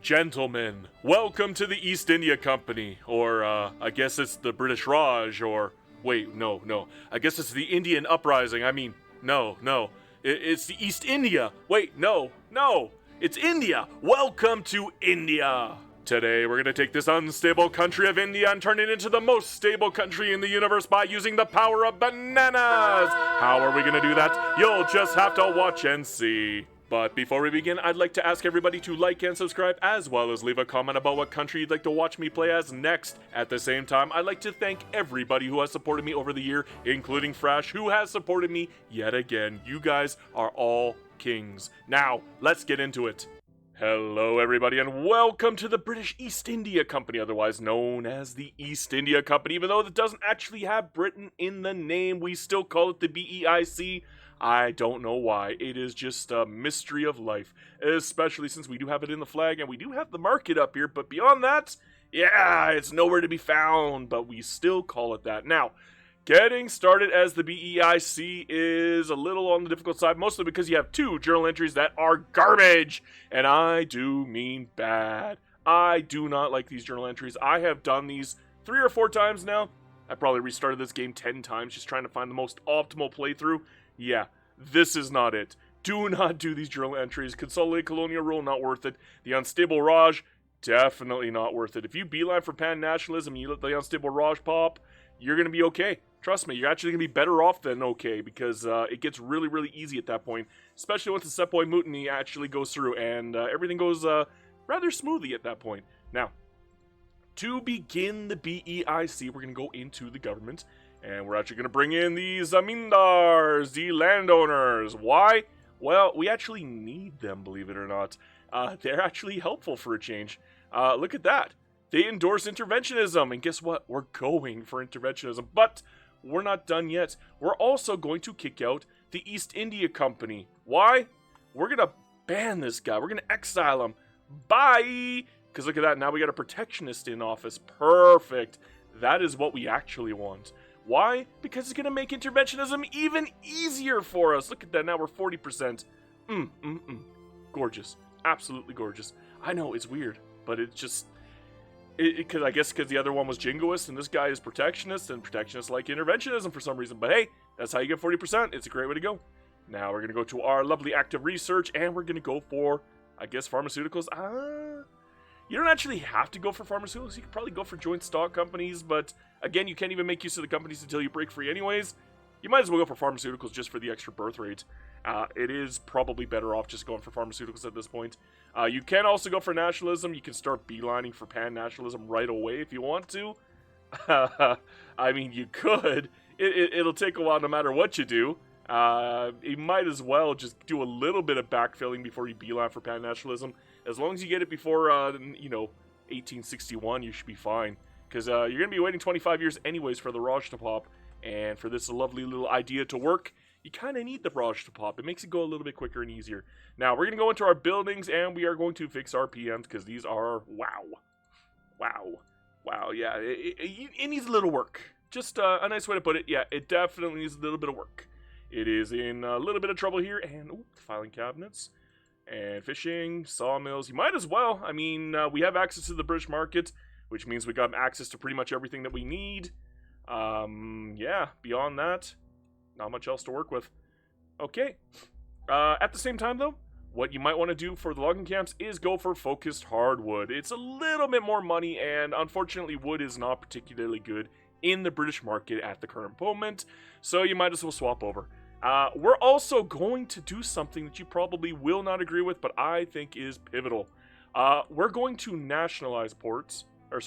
Gentlemen, welcome to the East India Company, or, I guess it's the British Raj, or, wait, no, I guess it's the Indian Uprising, no, it's the East India, wait, no, it's India, welcome to India! Today, we're gonna take this unstable country of India and turn it into the most stable country in the universe by using the power of bananas! How are we gonna do that? You'll just have to watch and see. But before we begin, I'd like to ask everybody to like and subscribe, as well as leave a comment about what country you'd like to watch me play as next. At the same time, I'd like to thank everybody who has supported me over the year, including Frash, who has supported me yet again. You guys are all kings. Now, let's get into it. Hello everybody and welcome to the British East India Company, otherwise known as the East India Company. Even though it doesn't actually have Britain in the name, we still call it the BEIC. I don't know why. It is just a mystery of life, especially since we do have it in the flag and we do have the market up here, but beyond that, yeah, it's nowhere to be found, but we still call it that. Now, getting started as the BEIC is a little on the difficult side, mostly because you have two journal entries that are garbage, and I do mean bad. I do not like these journal entries. I have done these 3 or 4 times now. I probably restarted this game 10 times just trying to find the most optimal playthrough. Yeah, this is not it. Do not do these journal entries. Consolidated Colonial Rule, not worth it. The Unstable Raj, definitely not worth it. If you beeline for pan-nationalism and you let the Unstable Raj pop, you're going to be okay. Trust me, you're actually going to be better off than okay, because it gets really, really easy at that point, especially once the Sepoy Mutiny actually goes through, and everything goes rather smoothly at that point. Now, to begin the BEIC, we're going to go into the government, and we're actually going to bring in the zamindars, the landowners. Why? Well, we actually need them, believe it or not. They're actually helpful for a change. Look at that. They endorse interventionism, and guess what? We're going for interventionism, but we're not done yet. We're also going to kick out the East India Company. Why? We're going to ban this guy. We're going to exile him. Bye! Because look at that. Now we got a protectionist in office. Perfect. That is what we actually want. Why? Because it's going to make interventionism even easier for us. Look at that. Now we're 40%. Gorgeous. Absolutely gorgeous. I know, it's weird, but it's just... I guess because the other one was jingoist, and this guy is protectionist, and protectionists like interventionism for some reason. But hey, that's how you get 40%. It's a great way to go. Now we're going to go to our lovely active research, and we're going to go for, I guess, pharmaceuticals. You don't actually have to go for pharmaceuticals. You could probably go for joint stock companies, but again, you can't even make use of the companies until you break free anyways. You might as well go for pharmaceuticals just for the extra birth rate. It is probably better off just going for pharmaceuticals at this point. You can also go for nationalism. You can start beelining for pan-nationalism right away if you want to. I mean, you could. It'll take a while no matter what you do. You might as well just do a little bit of backfilling before you beeline for pan-nationalism. As long as you get it before, 1861, you should be fine. Because you're going to be waiting 25 years anyways for the Raj to pop. And for this lovely little idea to work, you kind of need the Raj to pop. It makes it go a little bit quicker and easier. Now, we're going to go into our buildings, and we are going to fix our PMs, because these are, wow, yeah, it needs a little work. Just a nice way to put it. Yeah, it definitely needs a little bit of work. It is in a little bit of trouble here, and filing cabinets, and fishing, sawmills. You might as well. I mean, we have access to the British market, which means we got access to pretty much everything that we need. Yeah, beyond that, not much else to work with. Okay. At the same time, though, what you might want to do for the logging camps is go for focused hardwood. It's a little bit more money, and unfortunately, wood is not particularly good in the British market at the current moment, so you might as well swap over. We're also going to do something that you probably will not agree with, but I think is pivotal. We're going to monopolize ports. We're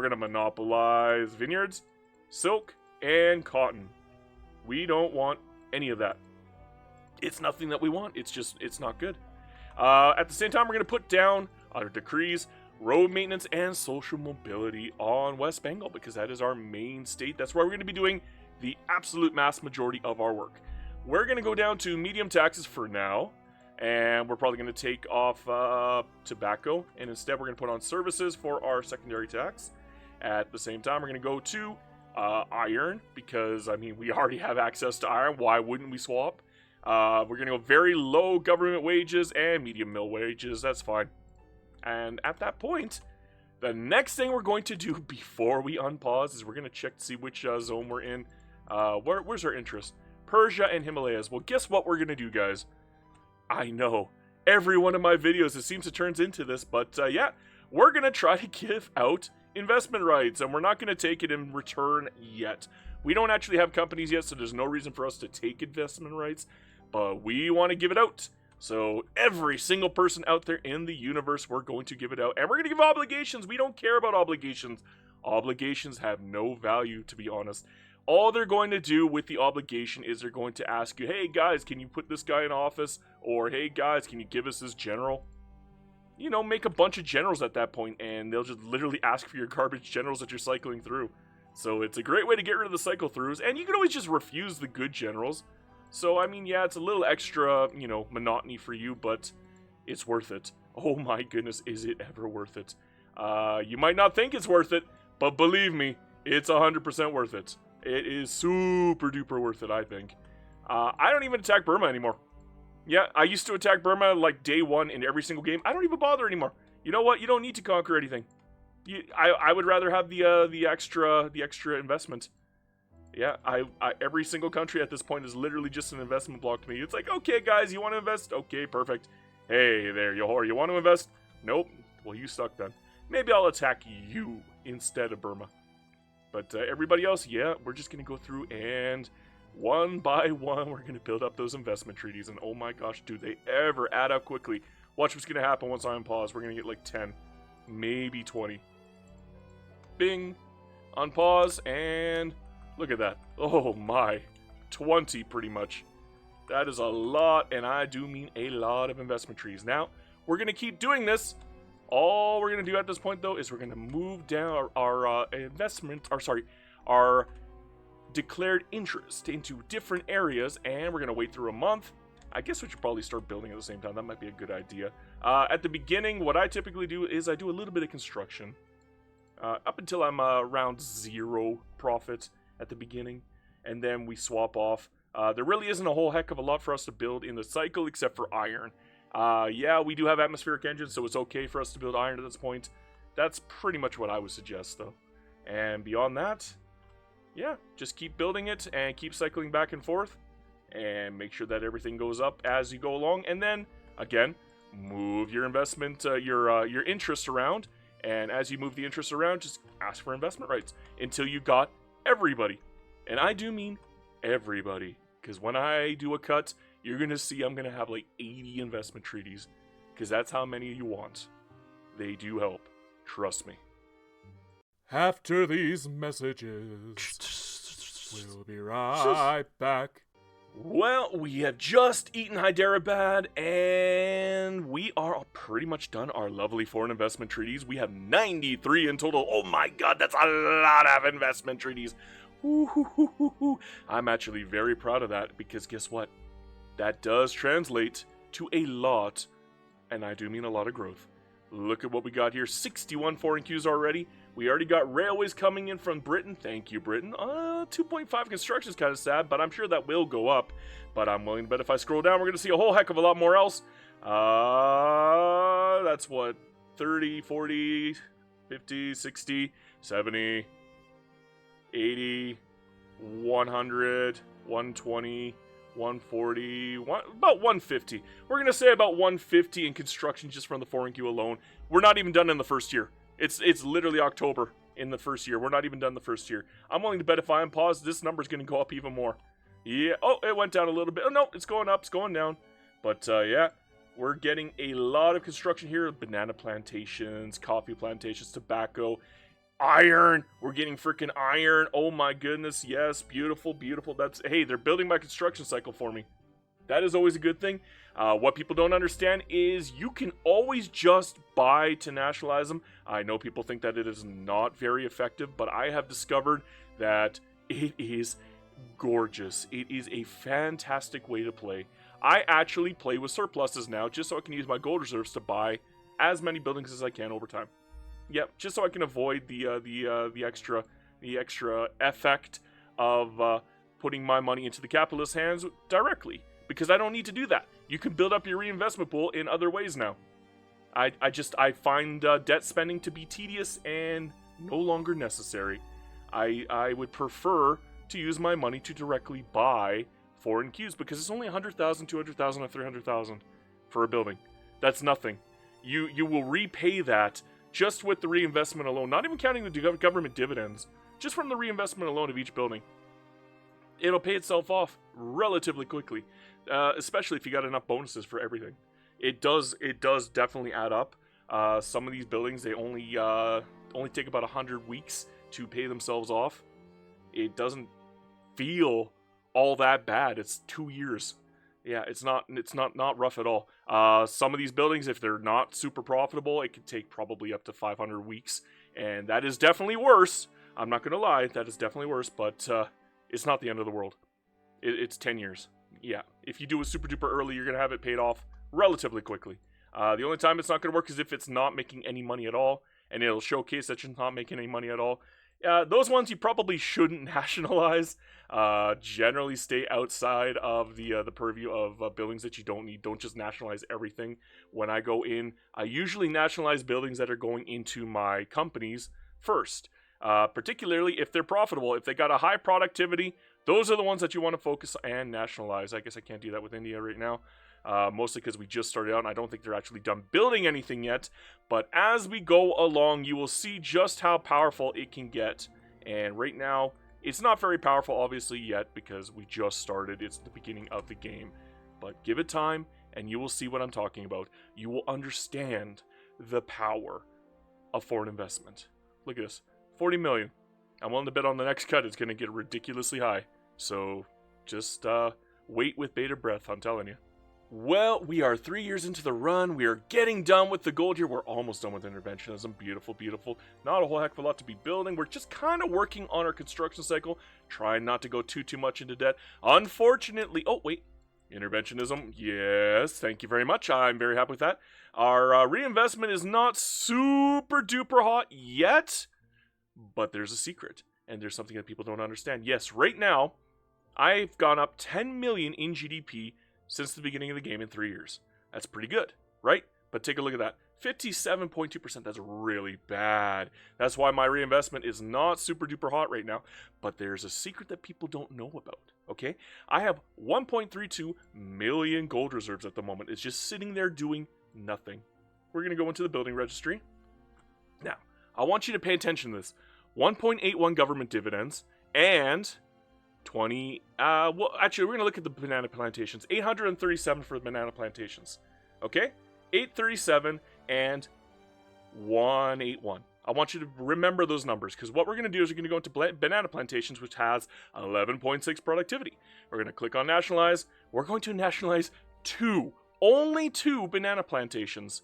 going to monopolize vineyards, silk, and cotton. We don't want any of that. It's nothing that we want. It's not good. At the same time, we're going to put down, under decrees, road maintenance and social mobility on West Bengal, because that is our main state. That's where we're going to be doing the absolute mass majority of our work. We're going to go down to medium taxes for now, and we're probably going to take off tobacco, and instead we're going to put on services for our secondary tax. At the same time, we're going to go to iron, because, I mean, we already have access to iron. Why wouldn't we swap? We're going to go very low government wages and medium mill wages. That's fine. And at that point, the next thing we're going to do before we unpause is we're going to check to see which zone we're in. Where's our interest? Persia and Himalayas. Well, guess what we're going to do, guys? I know. Every one of my videos, it seems to turns into this, but yeah, we're going to try to give out investment rights, and we're not going to take it in return yet. We don't actually have companies yet, so there's no reason for us to take investment rights, but we want to give it out. So every single person out there in the universe, we're going to give it out, and we're going to give obligations. We don't care about obligations. Obligations have no value, to be honest. All they're going to do with the obligation is they're going to ask you, hey guys, can you put this guy in office? Or hey guys, can you give us this general? You know, make a bunch of generals at that point, and they'll just literally ask for your garbage generals that you're cycling through. So it's a great way to get rid of the cycle throughs, and you can always just refuse the good generals. So, I mean, yeah, it's a little extra, you know, monotony for you, but it's worth it. Oh my goodness, is it ever worth it? You might not think it's worth it, but believe me, it's 100% worth it. It is super duper worth it, I think. I don't even attack Burma anymore. Yeah, I used to attack Burma like day one in every single game. I don't even bother anymore. You know what? You don't need to conquer anything. I would rather have the extra investment. Yeah, every single country at this point is literally just an investment block to me. It's like, okay, guys, you want to invest? Okay, perfect. Hey there, you whore. You want to invest? Nope. Well, you suck then. Maybe I'll attack you instead of Burma. But everybody else, yeah, we're just going to go through and one by one, we're going to build up those investment treaties. And oh my gosh, do they ever add up quickly. Watch what's going to happen once I unpause. We're going to get like 10, maybe 20. Bing. Unpause, and look at that. Oh my. 20 pretty much. That is a lot, and I do mean a lot of investment trees. Now, we're going to keep doing this. All we're going to do at this point, though, is we're going to move down our declared interest into different areas, and we're going to wait through a month. I guess we should probably start building at the same time. That might be a good idea. At the beginning, what I typically do is I do a little bit of construction. Up until I'm around 0 profit at the beginning, and then we swap off. There really isn't a whole heck of a lot for us to build in the cycle except for iron. Yeah, we do have atmospheric engines, so it's okay for us to build iron at this point. That's pretty much what I would suggest, though. And beyond that, yeah, just keep building it and keep cycling back and forth, and make sure that everything goes up as you go along. And then, again, move your investment, your interest around. And as you move the interest around, just ask for investment rights until you got everybody. And I do mean everybody, because when I do a cut, you're going to see I'm going to have like 80 investment treaties, because that's how many you want. They do help. Trust me. After these messages, we'll be right back. Well, we have just eaten Hyderabad, and we are pretty much done our lovely foreign investment treaties. We have 93 in total. Oh my god, that's a lot of investment treaties. Ooh, I'm actually very proud of that, because guess what? That does translate to a lot, and I do mean a lot of growth. Look at what we got here. 61 foreign queues already. We already got railways coming in from Britain. Thank you, Britain. 2.5 construction is kind of sad, but I'm sure that will go up. But I'm willing to bet if I scroll down, we're going to see a whole heck of a lot more else. That's what? 30, 40, 50, 60, 70, 80, 100, 120, 140, about 150. We're going to say about 150 in construction just from the foreign queue alone. We're not even done in the first year. It's literally October in the first year. We're not even done the first year. I'm willing to bet if I unpause, this number's going to go up even more. Yeah, oh, it went down a little bit. Oh, no, it's going up, it's going down. But, yeah, we're getting a lot of construction here. Banana plantations, coffee plantations, tobacco, iron. We're getting freaking iron. Oh, my goodness, yes, beautiful, beautiful. Hey, they're building my construction cycle for me. That is always a good thing. What people don't understand is you can always just buy to nationalize them. I know people think that it is not very effective, but I have discovered that it is gorgeous. It is a fantastic way to play. I actually play with surpluses now just so I can use my gold reserves to buy as many buildings as I can over time. Yep, just so I can avoid the extra effect of putting my money into the capitalist hands directly. because I don't need to do that. You can build up your reinvestment pool in other ways now. I find debt spending to be tedious and no longer necessary. I would prefer to use my money to directly buy foreign queues because it's only 100,000, 200,000, or 300,000 for a building. That's nothing. You will repay that just with the reinvestment alone, not even counting the government dividends, just from the reinvestment alone of each building. It'll pay itself off relatively quickly, especially if you got enough bonuses for everything. It does definitely add up. Some of these buildings, they only take about 100 weeks to pay themselves off. It doesn't feel all that bad. It's 2 years. Yeah, it's not rough at all. Some of these buildings, if they're not super profitable, it could take probably up to 500 weeks, and that is definitely worse. I'm not gonna lie, that is definitely worse, but it's not the end of the world. It's 10 years. Yeah, if you do it super duper early, you're gonna have it paid off relatively quickly. The only time it's not gonna work is if it's not making any money at all, and it'll showcase that you're not making any money at all. Those ones you probably shouldn't nationalize. Generally stay outside of the purview of buildings that you don't need. Don't just nationalize everything. When I go in, I usually nationalize buildings that are going into my companies first. Particularly if they're profitable. If they got a high productivity, those are the ones that you want to focus and nationalize. I guess I can't do that with India right now. Mostly because we just started out and I don't think they're actually done building anything yet. But as we go along, you will see just how powerful it can get. And right now, it's not very powerful obviously yet because we just started. It's the beginning of the game. But give it time and you will see what I'm talking about. You will understand the power of foreign investment. Look at this. 40 million. I'm willing to bet on the next cut it's going to get ridiculously high. So just wait with bated breath, I'm telling you. Well, we are 3 years into the run. We are getting done with the gold here. We're almost done with interventionism. Beautiful, beautiful. Not a whole heck of a lot to be building. We're just kind of working on our construction cycle, trying not to go too much into debt. Unfortunately, oh, wait. Interventionism, yes, thank you very much. I'm very happy with that. Our reinvestment is not super duper hot yet, but there's a secret, and there's something that people don't understand. Yes, right now, I've gone up 10 million in GDP since the beginning of the game in 3 years. That's pretty good, right? But take a look at that. 57.2%, that's really bad. That's why my reinvestment is not super duper hot right now. But there's a secret that people don't know about, okay? I have 1.32 million gold reserves at the moment. It's just sitting there doing nothing. We're going to go into the building registry. Now, I want you to pay attention to this. 1.81 government dividends and 20, well, actually, we're going to look at the banana plantations. 837 for the banana plantations, okay? 837 and 181. I want you to remember those numbers, because what we're going to do is we're going to go into banana plantations, which has 11.6 productivity. We're going to click on nationalize. We're going to nationalize only two banana plantations.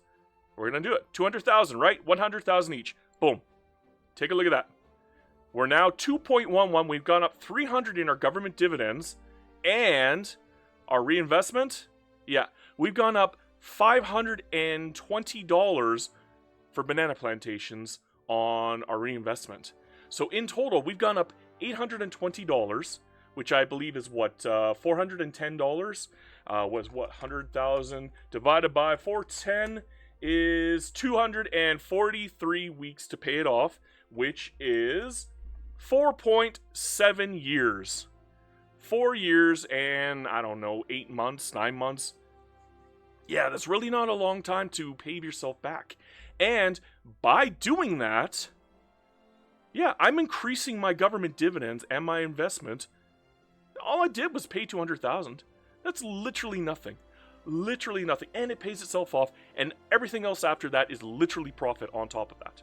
We're going to do it. 200,000, right? 100,000 each. Boom. Take a look at that. We're now 2.11. We've gone up 300 in our government dividends. And our reinvestment, yeah, we've gone up $520 for banana plantations on our reinvestment. So in total, we've gone up $820, which I believe is what, $410 was what, 100,000 divided by 410 is 243 weeks to pay it off, which is 4.7 years. 4 years and, I don't know, 8 months, 9 months. Yeah, that's really not a long time to pay yourself back. And by doing that, yeah, I'm increasing my government dividends and my investment. All I did was pay 200,000. That's literally nothing. Literally nothing. And it pays itself off. And everything else after that is literally profit on top of that.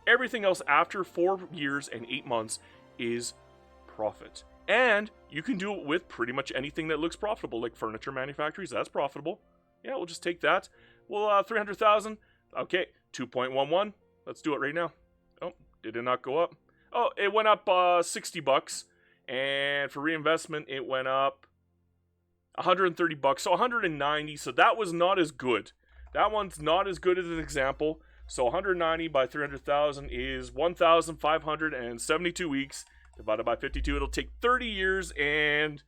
Everything else after 4 years and 8 months is profit. And you can do it with pretty much anything that looks profitable, like furniture manufacturers. That's profitable. Yeah, we'll just take that. Well, 300,000. Okay, 2.11. Let's do it right now. Oh, did it not go up? Oh, it went up $60. And for reinvestment, it went up $130. So 190. So that was not as good. That one's not as good as an example. So 190 by 300,000 is 1,572 weeks. Divided by 52, it'll take 30 years and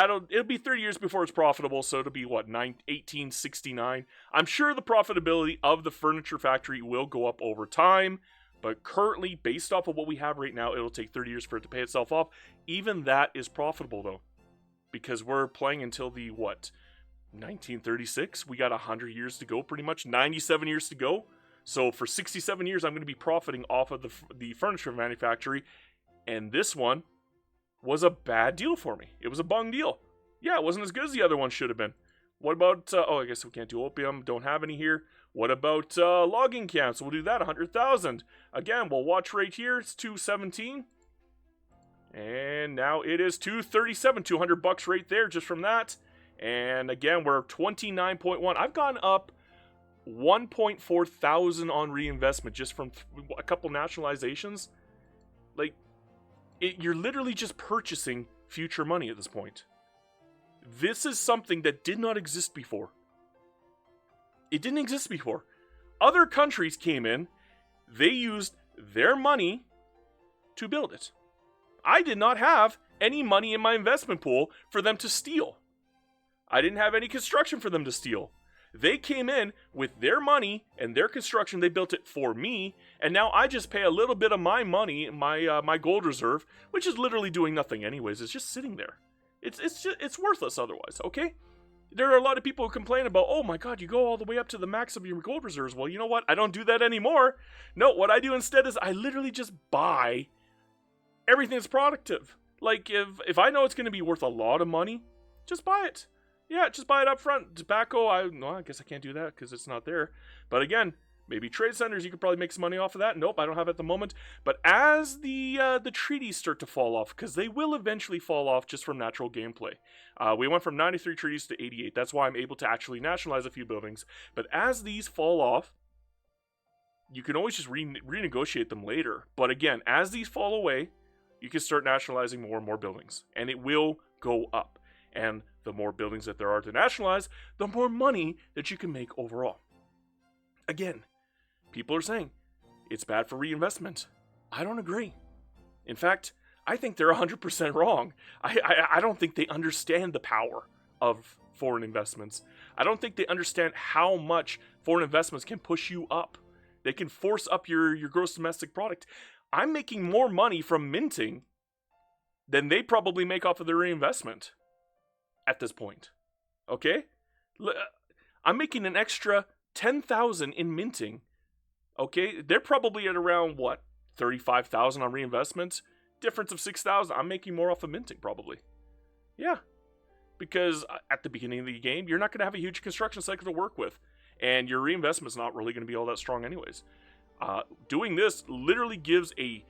it'll be 30 years before it's profitable, so it'll be, what, 1869? I'm sure the profitability of the furniture factory will go up over time, but currently, based off of what we have right now, it'll take 30 years for it to pay itself off. Even that is profitable, though, because we're playing until the, what, 1936? We got 100 years to go, pretty much, 97 years to go. So for 67 years, I'm going to be profiting off of the furniture manufacturer, and this one was a bad deal for me. It was a bung deal. Yeah, it wasn't as good as the other one should have been. What about, oh, I guess we can't do opium, don't have any here. What about logging camps? We'll do that, 100,000. Again, we'll watch right here, it's 217. And now it is 237, $200 right there just from that. And again, we're 29.1. I've gone up 1.4 thousand on reinvestment just from a couple nationalizations. Like, you're literally just purchasing future money at this point. This is something that did not exist before. It didn't exist before. Other countries came in, they used their money to build it. I did not have any money in my investment pool for them to steal. I didn't have any construction for them to steal. They came in with their money and their construction. They built it for me, and now I just pay a little bit of my money, my gold reserve, which is literally doing nothing anyways. It's just sitting there. It's worthless otherwise. Okay. There are a lot of people who complain about, oh my god, you go all the way up to the max of your gold reserves. Well, you know what? I don't do that anymore. No, what I do instead is I literally just buy everything that's productive. Like, if I know it's going to be worth a lot of money, just buy it. Yeah, just buy it up front. Tobacco, I guess I can't do that because it's not there. But again, maybe trade centers, you could probably make some money off of that. Nope, I don't have it at the moment. But as the treaties start to fall off, because they will eventually fall off just from natural gameplay. We went from 93 treaties to 88. That's why I'm able to actually nationalize a few buildings. But as these fall off, you can always just renegotiate them later. But again, as these fall away, you can start nationalizing more and more buildings. And it will go up. And the more buildings that there are to nationalize, the more money that you can make overall. Again, people are saying it's bad for reinvestment. I don't agree. In fact, I think they're 100% wrong. I don't think they understand the power of foreign investments. I don't think they understand how much foreign investments can push you up. They can force up your gross domestic product. I'm making more money from minting than they probably make off of their reinvestment at this point. Okay? I'm making an extra 10,000 in minting. Okay? They're probably at around, what, 35,000 on reinvestment? Difference of 6,000. I'm making more off of minting, probably. Yeah. Because at the beginning of the game, you're not going to have a huge construction cycle to work with. And your reinvestment's not really going to be all that strong anyways. Doing this literally gives a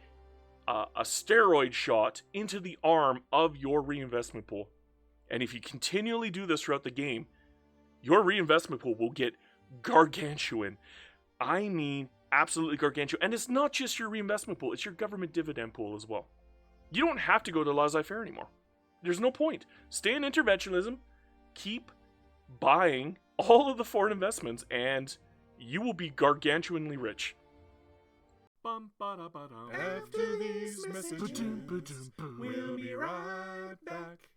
steroid shot into the arm of your reinvestment pool. And if you continually do this throughout the game, your reinvestment pool will get gargantuan. I mean, absolutely gargantuan. And it's not just your reinvestment pool, it's your government dividend pool as well. You don't have to go to laissez-faire anymore. There's no point. Stay in interventionism, keep buying all of the foreign investments, and you will be gargantuanly rich. After these messages, we'll be right back.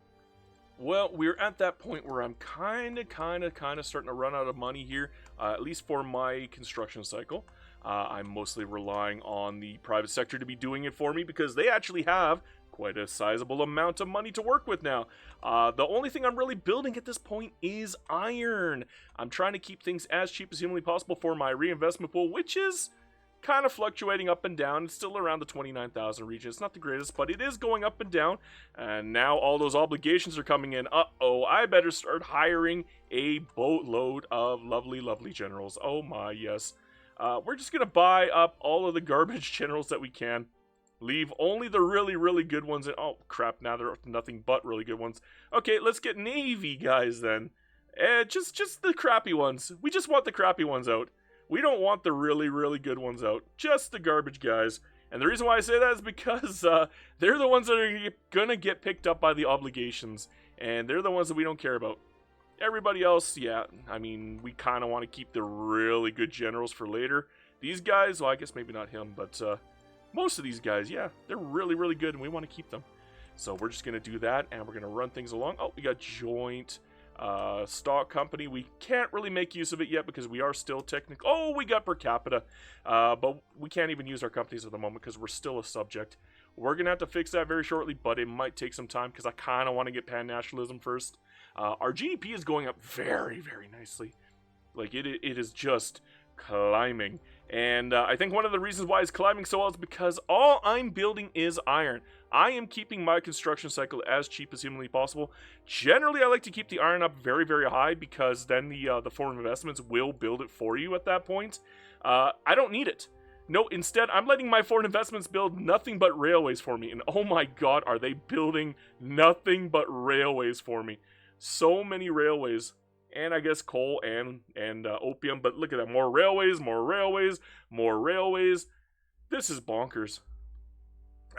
Well, we're at that point where I'm kind of starting to run out of money here, at least for my construction cycle. I'm mostly relying on the private sector to be doing it for me because they actually have quite a sizable amount of money to work with now. The only thing I'm really building at this point is iron. I'm trying to keep things as cheap as humanly possible for my reinvestment pool, which is kind of fluctuating up and down. It's still around the 29,000 region. It's not the greatest, but it is going up and down. And now all those obligations are coming in. Uh-oh, I better start hiring a boatload of lovely, lovely generals. Oh my, yes. We're just going to buy up all of the garbage generals that we can. Leave only the really, really good ones in. Oh, crap, now there are nothing but really good ones. Okay, let's get Navy guys then. Just the crappy ones. We just want the crappy ones out. We don't want the really, really good ones out. Just the garbage guys. And the reason why I say that is because they're the ones that are going to get picked up by the obligations. And they're the ones that we don't care about. Everybody else, yeah, I mean, we kind of want to keep the really good generals for later. These guys, well, I guess maybe not him, but most of these guys, yeah, they're really, really good and we want to keep them. So we're just going to do that, and we're going to run things along. Oh, we got joint stock company. We can't really make use of it yet because we are still technical. Oh, we got per capita, but we can't even use our companies at the moment because we're still a subject. We're going to have to fix that very shortly, but it might take some time because I kind of want to get pan-nationalism first. Our GDP is going up very, very nicely. Like, it is just climbing. And I think one of the reasons why it's climbing so well is because all I'm building is iron. I am keeping my construction cycle as cheap as humanly possible. Generally, I like to keep the iron up very, very high because then the foreign investments will build it for you at that point. I don't need it. No, instead, I'm letting my foreign investments build nothing but railways for me. And oh my god, are they building nothing but railways for me. So many railways. And I guess coal and opium. But look at that. More railways, more railways, more railways. This is bonkers.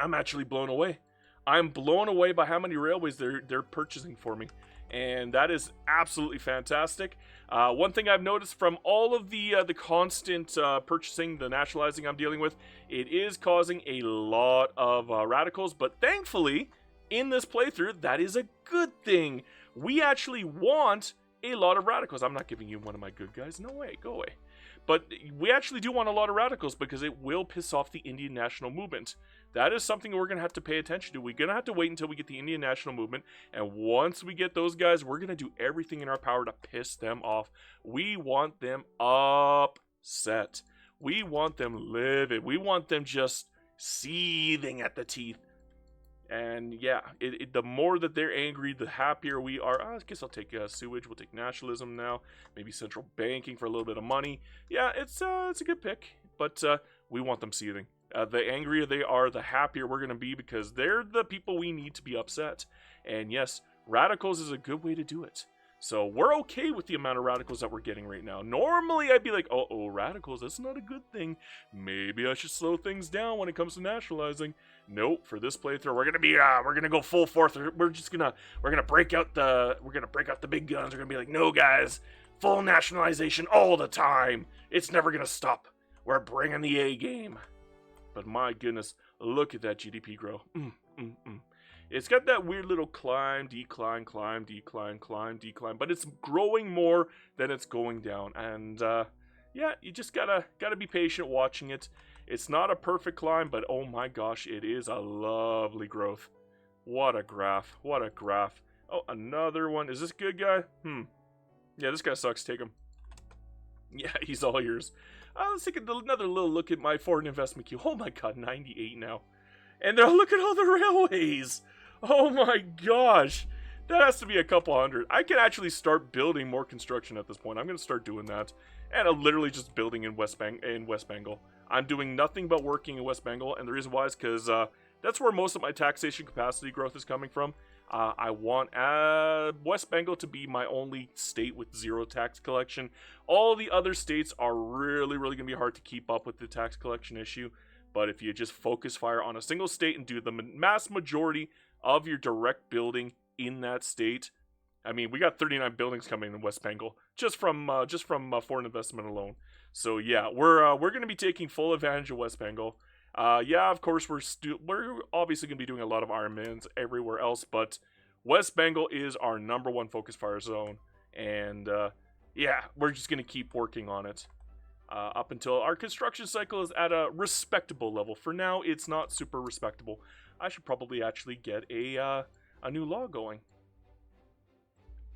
I'm actually blown away. I'm blown away by how many railways they're purchasing for me. And that is absolutely fantastic. One thing I've noticed from all of the constant purchasing, the nationalizing I'm dealing with, it is causing a lot of radicals. But thankfully, in this playthrough, that is a good thing. We actually want a lot of radicals. I'm not giving you one of my good guys. No way. Go away. But we actually do want a lot of radicals because it will piss off the Indian National Movement. That is something we're going to have to pay attention to. We're going to have to wait until we get the Indian National Movement. And once we get those guys, we're going to do everything in our power to piss them off. We want them upset. We want them livid. We want them just seething at the teeth. And yeah, the more that they're angry, the happier we are. I guess I'll take sewage. We'll take nationalism now. Maybe central banking for a little bit of money. Yeah, it's a good pick. But we want them seething. The angrier they are, the happier we're going to be because they're the people we need to be upset. And yes, radicals is a good way to do it. So we're okay with the amount of radicals that we're getting right now. Normally, I'd be like, uh-oh, radicals, that's not a good thing. Maybe I should slow things down when it comes to nationalizing. Nope, for this playthrough, we're gonna go full force. We're gonna break out the big guns. We're gonna be like, no, guys, full nationalization all the time. It's never gonna stop. We're bringing the A game. But my goodness, look at that GDP grow. It's got that weird little climb, decline, climb, decline, climb, decline, but it's growing more than it's going down. And yeah, you just gotta be patient watching it. It's not a perfect climb, but oh my gosh, it is a lovely growth. What a graph! What a graph! Oh, another one. Is this good guy? Yeah, this guy sucks. Take him. Yeah, he's all yours. Let's take another little look at my foreign investment queue. Oh my god, 98 now. And look at all the railways. Oh my gosh. That has to be a couple hundred. I can actually start building more construction at this point. I'm going to start doing that. And I'm literally just building in West Bengal. I'm doing nothing but working in West Bengal. And the reason why is because that's where most of my taxation capacity growth is coming from. I want West Bengal to be my only state with zero tax collection. All the other states are really, really going to be hard to keep up with the tax collection issue. But if you just focus fire on a single state and do the mass majority of your direct building in that state, I mean, we got 39 buildings coming in West Bengal just from foreign investment alone. So yeah, we're going to be taking full advantage of West Bengal. Yeah, of course we're obviously going to be doing a lot of Iron Mans everywhere else, but West Bengal is our number one focus fire zone, and yeah, we're just going to keep working on it. Up until our construction cycle is at a respectable level. For now, it's not super respectable. I should probably actually get a new law going.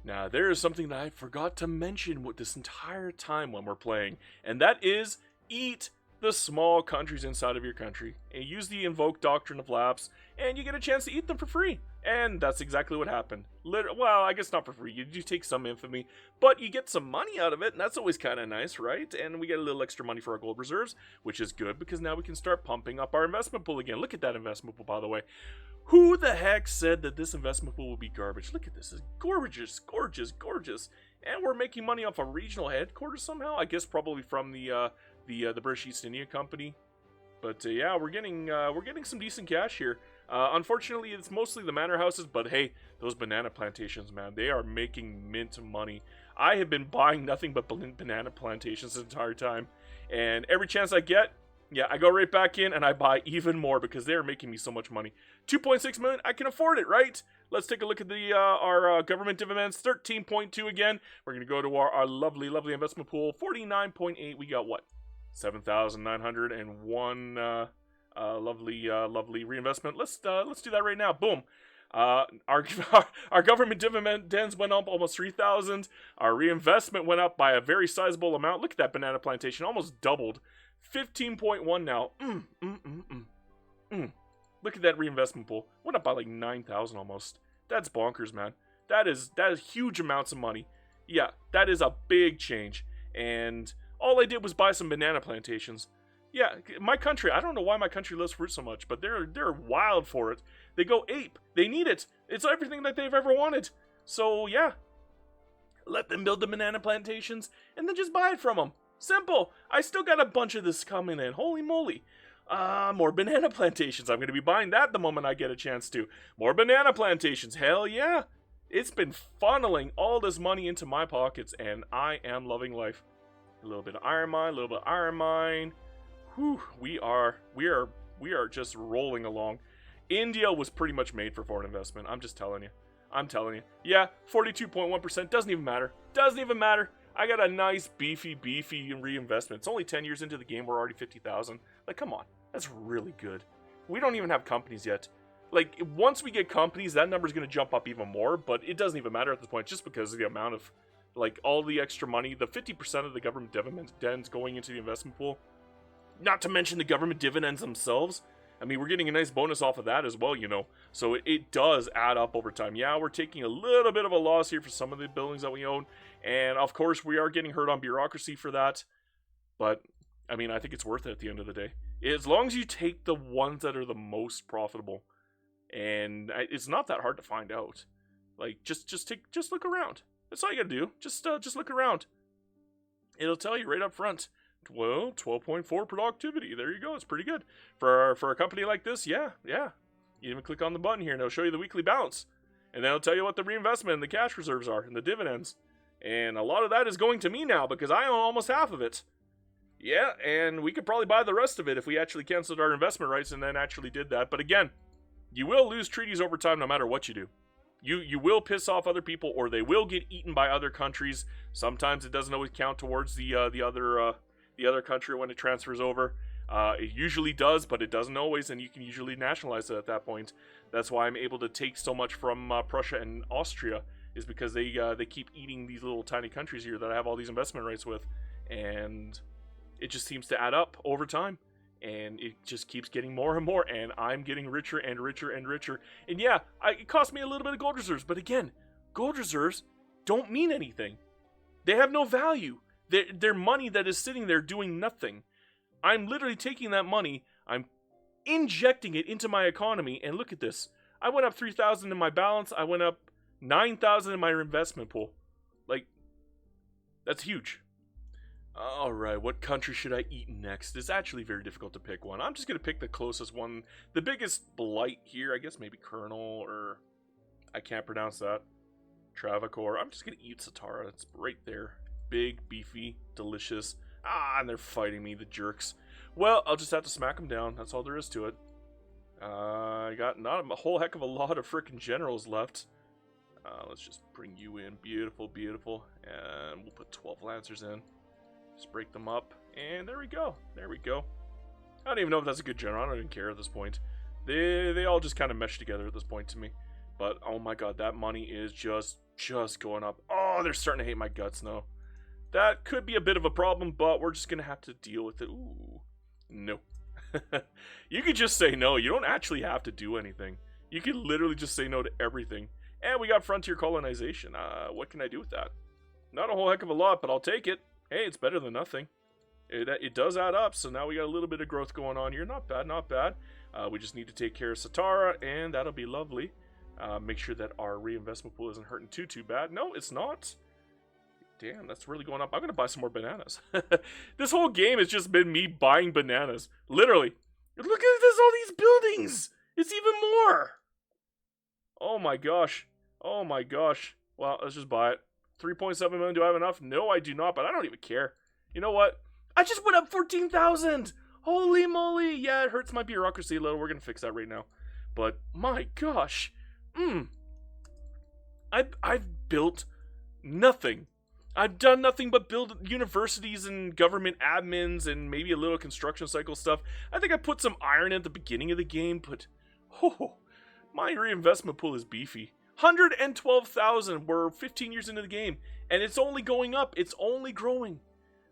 Now, there is something that I forgot to mention with this entire time when we're playing, and that is eat the small countries inside of your country. And use the invoke doctrine of lapse, and you get a chance to eat them for free. And that's exactly what happened. Well, I guess not for free. You do take some infamy, but you get some money out of it, and that's always kind of nice, right? And we get a little extra money for our gold reserves, which is good because now we can start pumping up our investment pool again. Look at that investment pool, by the way. Who the heck said that this investment pool would be garbage? Look at this. It's gorgeous, gorgeous, gorgeous. And we're making money off a regional headquarters somehow. I guess probably from the British East India Company. But yeah, we're getting some decent cash here. Unfortunately, it's mostly the manor houses, but hey, those banana plantations, man, they are making mint money. I have been buying nothing but banana plantations the entire time, and every chance I get, Yeah, I go right back in and I buy even more because they're making me so much money. 2.6 million, I can afford it, right? Let's take a look at the our government dividends. 13.2 again. We're going to go to our lovely, lovely investment pool. 49.8. We got what? 7,901 lovely reinvestment. Let's do that right now. Boom. Our government dividends went up almost 3,000. Our reinvestment went up by a very sizable amount. Look at that banana plantation, almost doubled. 15.1 now. Look at that reinvestment pool. Went up by like 9,000 almost. That's bonkers, man. That is huge amounts of money. Yeah, that is a big change. And all I did was buy some banana plantations. Yeah, my country, I don't know why my country loves fruit so much, but they're wild for it. They go ape. They need it. It's everything that they've ever wanted. So, yeah. Let them build the banana plantations and then just buy it from them. Simple. I still got a bunch of this coming in. Holy moly. More banana plantations. I'm going to be buying that the moment I get a chance to. More banana plantations. Hell yeah. It's been funneling all this money into my pockets, and I am loving life. A little bit of iron mine, a little bit of iron mine. Whew, we are just rolling along. India was pretty much made for foreign investment. I'm just telling you. I'm telling you. Yeah, 42.1%. Doesn't even matter. Doesn't even matter. I got a nice, beefy reinvestment. It's only 10 years into the game. We're already 50,000. Like, come on. That's really good. We don't even have companies yet. Like, once we get companies, that number's going to jump up even more. But it doesn't even matter at this point, just because of the amount of, like, all the extra money. The 50% of the government dividends going into the investment pool. Not to mention the government dividends themselves. I mean, we're getting a nice bonus off of that as well, you know. So it does add up over time. Yeah, we're taking a little bit of a loss here for some of the buildings that we own. And, of course, we are getting hurt on bureaucracy for that. But, I mean, I think it's worth it at the end of the day. As long as you take the ones that are the most profitable. And it's not that hard to find out. Like, just look around. That's all you gotta do. Just look around. It'll tell you right up front. Well, 12.4 productivity. There you go. It's pretty good. For a company like this, yeah. You even click on the button here and it'll show you the weekly balance. And then it'll tell you what the reinvestment and the cash reserves are and the dividends. And a lot of that is going to me now because I own almost half of it. Yeah, and we could probably buy the rest of it if we actually canceled our investment rights and then actually did that. But again, you will lose treaties over time no matter what you do. You will piss off other people or they will get eaten by other countries. Sometimes it doesn't always count towards the other country when it transfers over. It usually does, but it doesn't always, and you can usually nationalize it at that point. That's why I'm able to take so much from Prussia and Austria, is because they keep eating these little tiny countries here that I have all these investment rights with, and it just seems to add up over time, and it just keeps getting more and more, and I'm getting richer and richer and richer. And yeah, it cost me a little bit of gold reserves, but again, gold reserves don't mean anything. They have no value. They're money that is sitting there doing nothing. I'm literally taking that money, I'm injecting it into my economy, and look at this. I went up 3,000 in my balance, I went up 9,000 in my investment pool. Like, that's huge. Alright, what country should I eat next? It's actually very difficult to pick one. I'm just going to pick the closest one. The biggest blight here, I guess maybe Colonel, or I can't pronounce that. Travancore. I'm just going to eat Satara. It's right there. Big, beefy, delicious. And they're fighting me, the jerks. Well, I'll just have to smack them down. That's all there is to it. I got not a whole heck of a lot of frickin' generals left. Let's just bring you in. Beautiful, beautiful. And we'll put 12 Lancers in. Just break them up. And there we go. There we go. I don't even know if that's a good general. I don't even care at this point. They all just kind of mesh together at this point to me. But, oh my god, that money is just going up. Oh, they're starting to hate my guts now. That could be a bit of a problem, but we're just going to have to deal with it. Ooh, no. You could just say no. You don't actually have to do anything. You could literally just say no to everything. And we got frontier colonization. What can I do with that? Not a whole heck of a lot, but I'll take it. Hey, it's better than nothing. It does add up, so now we got a little bit of growth going on here. Not bad, not bad. We just need to take care of Satara, and that'll be lovely. Make sure that our reinvestment pool isn't hurting too bad. No, it's not. Damn, that's really going up. I'm going to buy some more bananas. This whole game has just been me buying bananas. Literally. Look at this, all these buildings. It's even more. Oh my gosh. Oh my gosh. Well, let's just buy it. 3.7 million, do I have enough? No, I do not, but I don't even care. You know what? I just went up 14,000. Holy moly! Yeah, it hurts my bureaucracy a little. We're gonna fix that right now. But my gosh, I've built nothing. I've done nothing but build universities and government admins and maybe a little construction cycle stuff. I think I put some iron at the beginning of the game, but my reinvestment pool is beefy. 112,000. We're 15 years into the game, and it's only going up. It's only growing.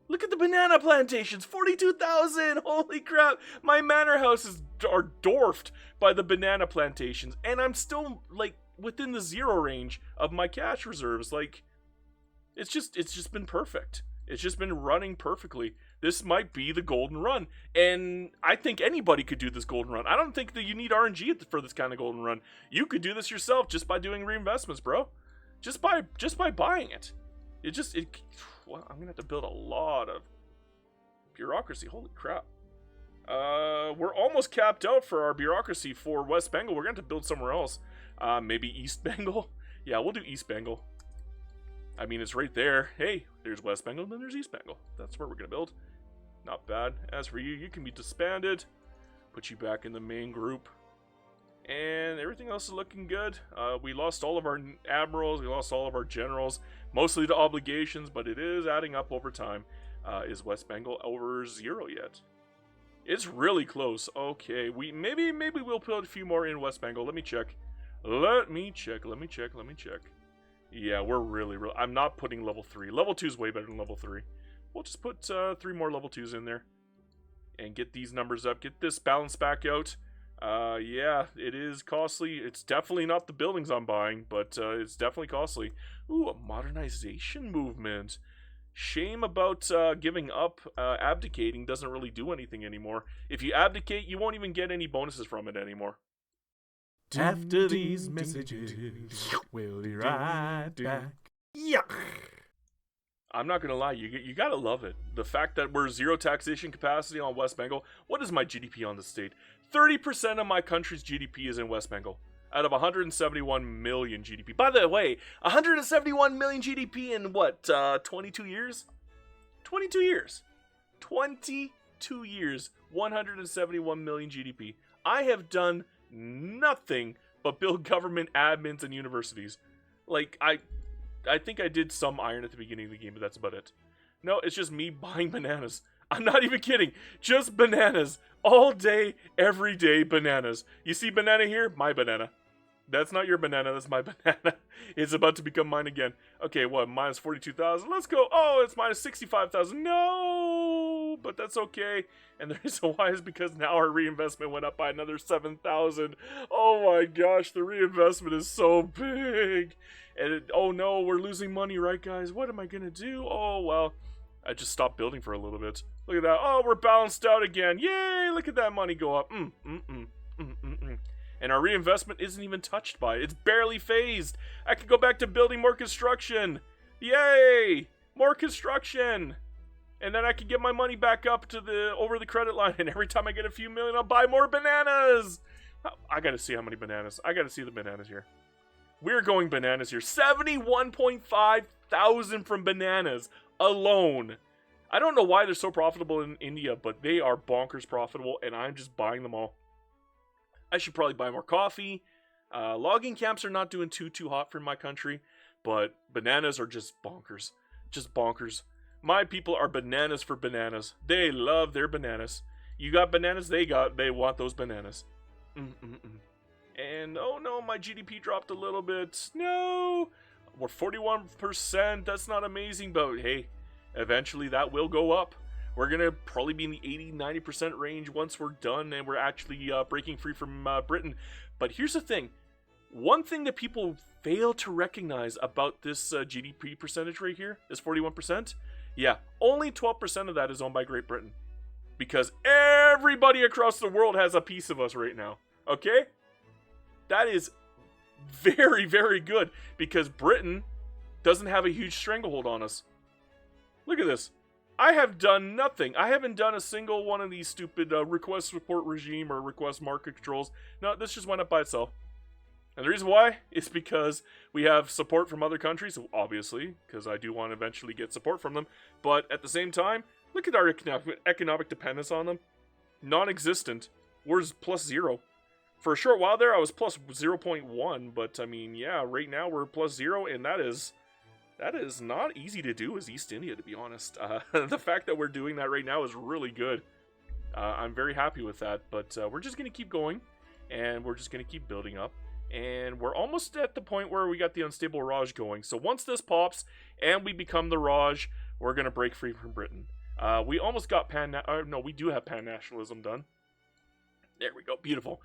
Look at the banana plantations, 42,000. Holy crap! My manor houses are dwarfed by the banana plantations, and I'm still like within the zero range of my cash reserves. Like, it's just been perfect. It's just been running perfectly. This might be the golden run, and I think anybody could do this golden run. I don't think that you need RNG for this kind of golden run. You could do this yourself just by doing reinvestments, bro. Just by buying it. Well, I'm gonna have to build a lot of bureaucracy. Holy crap. We're almost capped out for our bureaucracy for West Bengal. We're gonna have to build somewhere else. Maybe East Bengal? Yeah, we'll do East Bengal. I mean, it's right there. Hey, there's West Bengal, then there's East Bengal. That's where we're gonna build. Not bad. As for you, you can be disbanded. Put you back in the main group. And everything else is looking good. We lost all of our admirals. We lost all of our generals. Mostly to obligations, but it is adding up over time. Is West Bengal over 0 yet? It's really close. Okay, maybe we'll put a few more in West Bengal. Let me check. Let me check. Yeah, we're really. I'm not putting level 3. Level 2 is way better than level 3. We'll just put 3 more level 2s in there. And get these numbers up. Get this balance back out. Yeah, it is costly. It's definitely not the buildings I'm buying, but it's definitely costly. Ooh, a modernization movement. Shame about giving up. Abdicating doesn't really do anything anymore. If you abdicate, you won't even get any bonuses from it anymore. After these messages, we'll be right back. Yuck! I'm not gonna lie, you gotta love it. The fact that we're 0 taxation capacity on West Bengal. What is my GDP on the state? 30% of my country's GDP is in West Bengal. Out of 171 million GDP. By the way, 171 million GDP in what, 22 years? 22 years. 22 years, 171 million GDP. I have done nothing but build government admins and universities. Like, I think I did some iron at the beginning of the game, but that's about it. No, it's just me buying bananas. I'm not even kidding. Just bananas. All day, every day, bananas. You see banana here? My banana. That's not your banana, that's my banana. It's about to become mine again. Okay, what, minus 42,000? Let's go. Oh, it's minus 65,000. No, but that's okay. And the reason why is because now our reinvestment went up by another 7,000. Oh my gosh, the reinvestment is so big. And oh no, we're losing money, right guys? What am I gonna do? Oh, well, I just stopped building for a little bit. Look at that. Oh, we're balanced out again. Yay, look at that money go up. And our reinvestment isn't even touched by it. It's barely phased. I could go back to building more construction. Yay! More construction. And then I could get my money back up to over the credit line. And every time I get a few million, I'll buy more bananas. I gotta see how many bananas. I gotta see the bananas here. We're going bananas here. 71.5 thousand from bananas alone. I don't know why they're so profitable in India, but they are bonkers profitable, and I'm just buying them all. I should probably buy more coffee. Logging camps are not doing too hot for my country, but bananas are just bonkers. Just bonkers. My people are bananas for bananas. They love their bananas. You got bananas, they want those bananas. And oh no, my GDP dropped a little bit. No, we're 41%. That's not amazing, but hey, eventually that will go up. We're going to probably be in the 80-90% range once we're done and we're actually breaking free from Britain. But here's the thing. One thing that people fail to recognize about this GDP percentage right here is 41%. Yeah, only 12% of that is owned by Great Britain. Because everybody across the world has a piece of us right now. Okay? That is very, very good. Because Britain doesn't have a huge stranglehold on us. Look at this. I have done nothing. I haven't done a single one of these stupid request support regime or request market controls. No, this just went up by itself. And the reason why is because we have support from other countries, obviously, because I do want to eventually get support from them. But at the same time, look at our economic dependence on them. non-existent. We're plus 0. For a short while there, I was plus 0.1, but I mean, yeah, right now we're plus 0, and that is not easy to do as East India, to be honest. The fact that we're doing that right now is really good. I'm very happy with that, but we're just going to keep going, and we're just going to keep building up, and we're almost at the point where we got the unstable Raj going. So once this pops, and we become the Raj, we're going to break free from Britain. We almost got we do have pan-nationalism done. There we go, beautiful.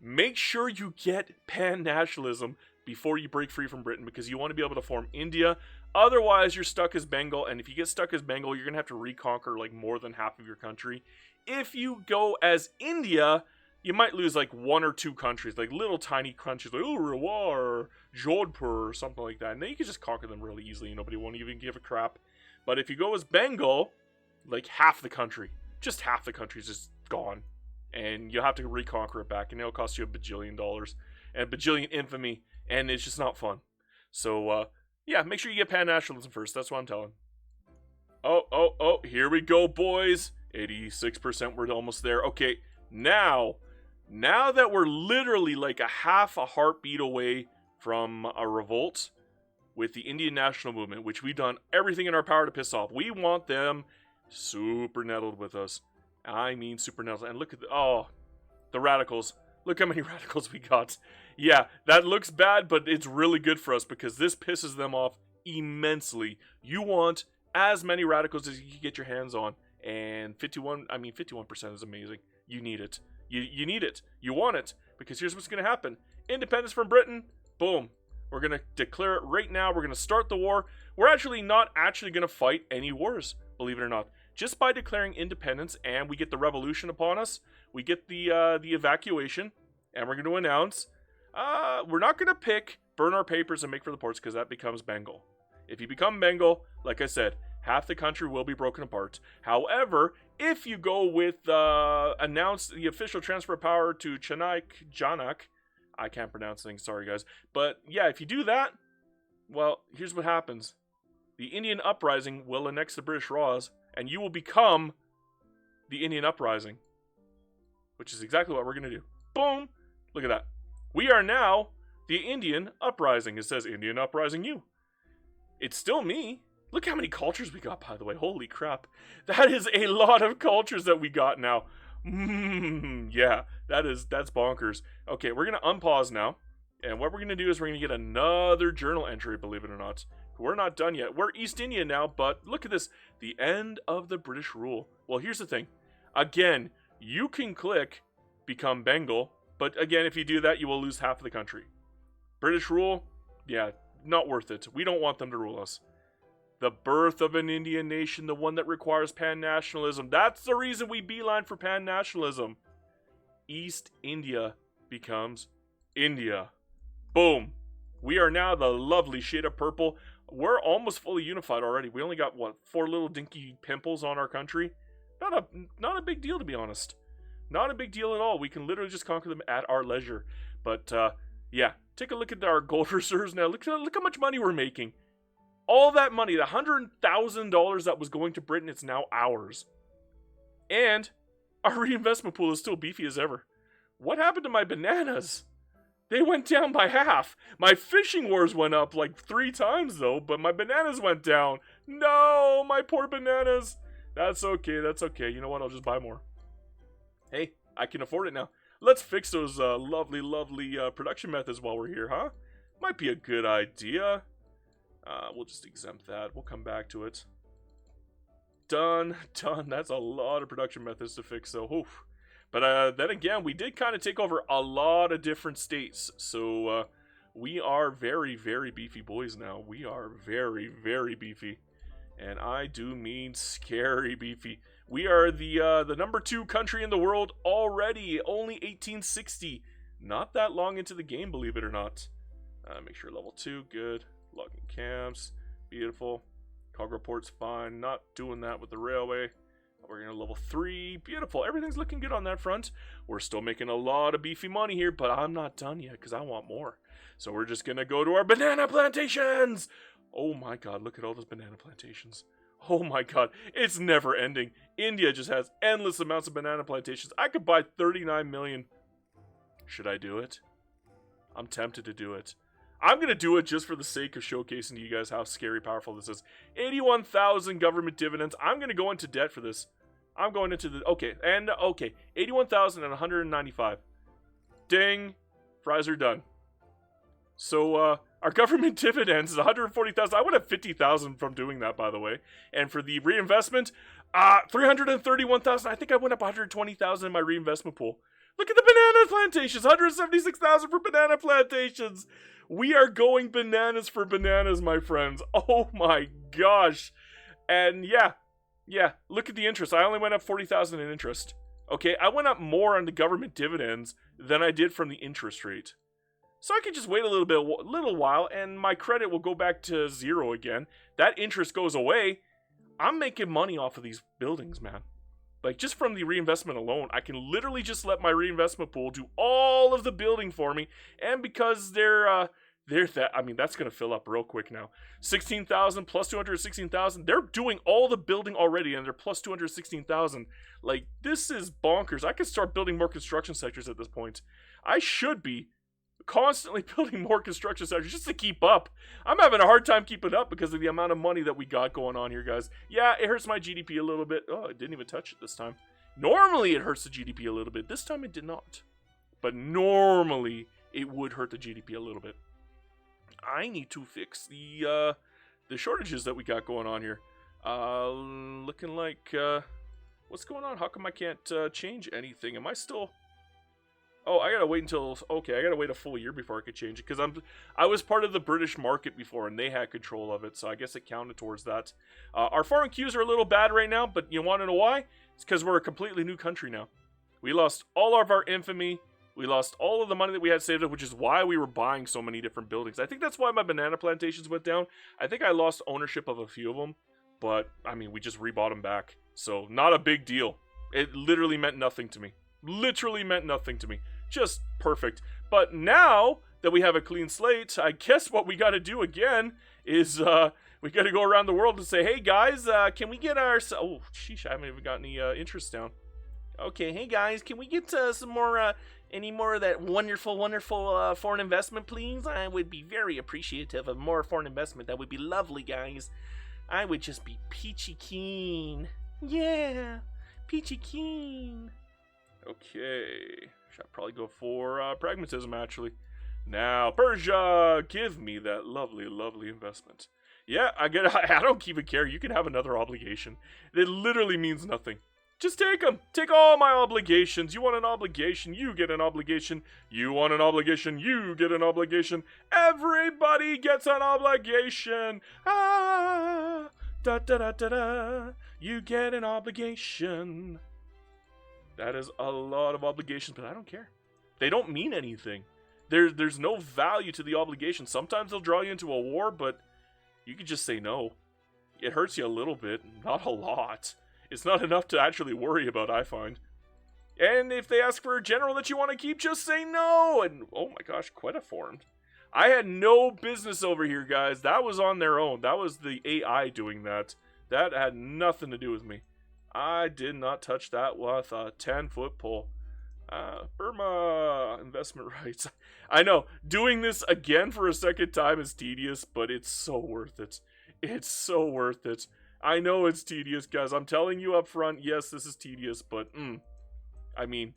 Make sure you get pan-nationalism before you break free from Britain, because you want to be able to form India. Otherwise, you're stuck as Bengal, and if you get stuck as Bengal, you're going to have to reconquer like more than half of your country. If you go as India, you might lose like 1 or 2 countries, like little tiny countries like Rewa or Jodhpur or something like that, and then you can just conquer them really easily. Nobody won't even give a crap. But if you go as Bengal, like half the country, just half the country is just gone. And you'll have to reconquer it back, and it'll cost you $1 bajillion and a bajillion infamy, and it's just not fun. So, yeah, make sure you get pan-nationalism first. That's what I'm telling. Oh, here we go, boys. 86%, we're almost there. Okay, now that we're literally like a half a heartbeat away from a revolt with the Indian National Movement, which we've done everything in our power to piss off. We want them super nettled with us. I mean super nettled. And look at the radicals. Look how many radicals we got. Yeah, that looks bad, but it's really good for us because this pisses them off immensely. You want as many radicals as you can get your hands on. And 51% is amazing. You need it. You need it. You want it. Because here's what's going to happen. Independence from Britain. Boom. We're going to declare it right now. We're going to start the war. We're actually not going to fight any wars, believe it or not. Just by declaring independence, and we get the revolution upon us, we get the evacuation, and we're going to announce, we're not going to burn our papers and make for the ports, because that becomes Bengal. If you become Bengal, like I said, half the country will be broken apart. However, if you go with, announce the official transfer of power to Janak, I can't pronounce things, sorry guys, but yeah, if you do that, well, here's what happens. The Indian Uprising will annex the British Raj, and you will become the Indian Uprising. Which is exactly what we're going to do. Boom! Look at that. We are now the Indian Uprising. It says Indian Uprising U. It's still me. Look how many cultures we got, by the way. Holy crap. That is a lot of cultures that we got now. Yeah, that's bonkers. Okay, we're going to unpause now. And what we're going to do is we're going to get another journal entry, believe it or not. We're not done yet. We're East India now, but look at this. The end of the British rule. Well, here's the thing. Again, you can click become Bengal, but again, if you do that, you will lose half of the country. British rule? Yeah, not worth it. We don't want them to rule us. The birth of an Indian nation, the one that requires pan-nationalism. That's the reason we beeline for pan-nationalism. East India becomes India. Boom. We are now the lovely shade of purple. We're almost fully unified already. We only got, 4 little dinky pimples on our country? Not a big deal, to be honest. Not a big deal at all. We can literally just conquer them at our leisure. But, yeah. Take a look at our gold reserves now. Look how much money we're making. All that money, the $100,000 that was going to Britain, it's now ours. And our reinvestment pool is still beefy as ever. What happened to my bananas? They went down by half. My fishing wars went up like 3 times though, but my bananas went down. No, my poor bananas. That's okay, that's okay. You know what, I'll just buy more. Hey, I can afford it now. Let's fix those lovely production methods while we're here, huh? Might be a good idea. We'll just exempt that. We'll come back to it. Done. That's a lot of production methods to fix, so oof. But then again, we did kind of take over a lot of different states. So we are very, very beefy boys now. We are very, very beefy. And I do mean scary beefy. We are the number 2 country in the world already. Only 1860. Not that long into the game, believe it or not. Make sure level 2, good. Logging camps, beautiful. Cargo port's fine. Not doing that with the railway. We're going to level 3. Beautiful. Everything's looking good on that front. We're still making a lot of beefy money here, but I'm not done yet because I want more. So we're just going to go to our banana plantations. Oh my god, look at all those banana plantations. Oh my god, it's never ending. India just has endless amounts of banana plantations. I could buy 39 million. Should I do it? I'm tempted to do it. I'm going to do it just for the sake of showcasing to you guys how scary powerful this is. 81,000 government dividends. I'm going to go into debt for this. I'm going into the... Okay, 81,195. Ding. Fries are done. So, our government dividends is 140,000. I would have 50,000 from doing that, by the way. And for the reinvestment, 331,000. I think I went up 120,000 in my reinvestment pool. Look at the banana plantations. 176,000 for banana plantations. We are going bananas for bananas, my friends. Oh my gosh. And yeah. Look at the interest. I only went up 40,000 in interest. Okay, I went up more on the government dividends than I did from the interest rate. So I could just wait a little while, and my credit will go back to 0 again. That interest goes away. I'm making money off of these buildings, man. Like, just from the reinvestment alone, I can literally just let my reinvestment pool do all of the building for me. And because that's going to fill up real quick now. 16,000 plus 216,000. They're doing all the building already, and they're plus 216,000. Like, this is bonkers. I could start building more construction sectors at this point. I should be constantly building more construction sectors just to keep up. I'm having a hard time keeping up because of the amount of money that we got going on here, guys. Yeah, it hurts my GDP a little bit. Oh, it didn't even touch it this time. Normally, it hurts the GDP a little bit. This time, it did not. But normally, it would hurt the GDP a little bit. I need to fix the shortages that we got going on here. Looking like, what's going on? How come I can't change anything? Am I still... Oh, I gotta wait until... Okay, I gotta wait a full year before I could change it, because I was part of the British market before, and they had control of it, so I guess it counted towards that. Our foreign queues are a little bad right now, but you want to know why? It's because we're a completely new country now. We lost all of our infamy. We lost all of the money that we had saved up, which is why we were buying so many different buildings. I think that's why my banana plantations went down. I think I lost ownership of a few of them, but, I mean, we just rebought them back. So, not a big deal. It literally meant nothing to me. Literally meant nothing to me. Just perfect. But now that we have a clean slate, I guess what we got to do again is we got to go around the world and say, hey guys, can we get our... Oh, sheesh, I haven't even got any interest down. Okay, hey guys, can we get some more, any more of that wonderful foreign investment, please? I would be very appreciative of more foreign investment. That would be lovely, guys. I would just be peachy keen. Yeah, peachy keen. Okay, should probably go for pragmatism, actually. Now, Persia, give me that lovely investment. Yeah, I don't even care. You can have another obligation. It literally means nothing. Just take them. Take all my obligations. You want an obligation, you get an obligation. You want an obligation, you get an obligation. Everybody gets an obligation. Ah, da da da da da. You get an obligation. That is a lot of obligations, but I don't care. They don't mean anything. There's no value to the obligation. Sometimes they'll draw you into a war, but you can just say no. It hurts you a little bit, not a lot. It's not enough to actually worry about, I find. And if they ask for a general that you want to keep, just say no. And oh my gosh, quite informed. I had no business over here, guys. That was on their own. That was the AI doing that. That had nothing to do with me. I did not touch that with a 10-foot pole. Burma investment rights. I know, doing this again for a second time is tedious, but it's so worth it. It's so worth it. I know it's tedious, guys. I'm telling you up front, yes, this is tedious, but, I mean,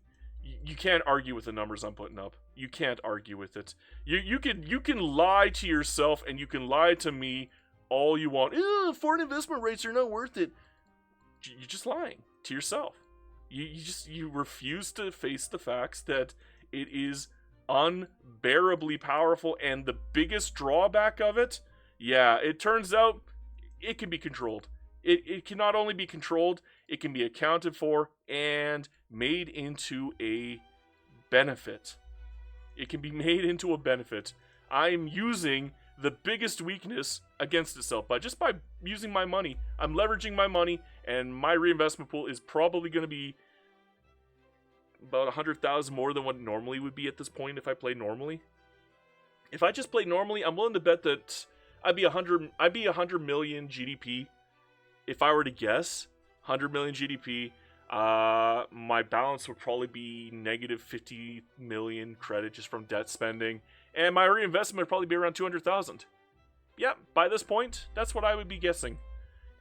you can't argue with the numbers I'm putting up. You can't argue with it. You can lie to yourself, and you can lie to me all you want. Foreign investment rates are not worth it. You're just lying to yourself. You refuse to face the facts that it is unbearably powerful, and the biggest drawback of it, yeah, it turns out it can be controlled. It can not only be controlled, it can be accounted for and made into a benefit. It can be made into a benefit. I'm using the biggest weakness against itself by using my money. I'm leveraging my money, and my reinvestment pool is probably going to be about 100,000 more than what it normally would be at this point if I played normally. If I just played normally, I'm willing to bet that I'd be 100 million GDP if I were to guess, 100 million GDP, my balance would probably be negative 50 million credit just from debt spending, and my reinvestment would probably be around 200,000. Yeah, by this point, that's what I would be guessing.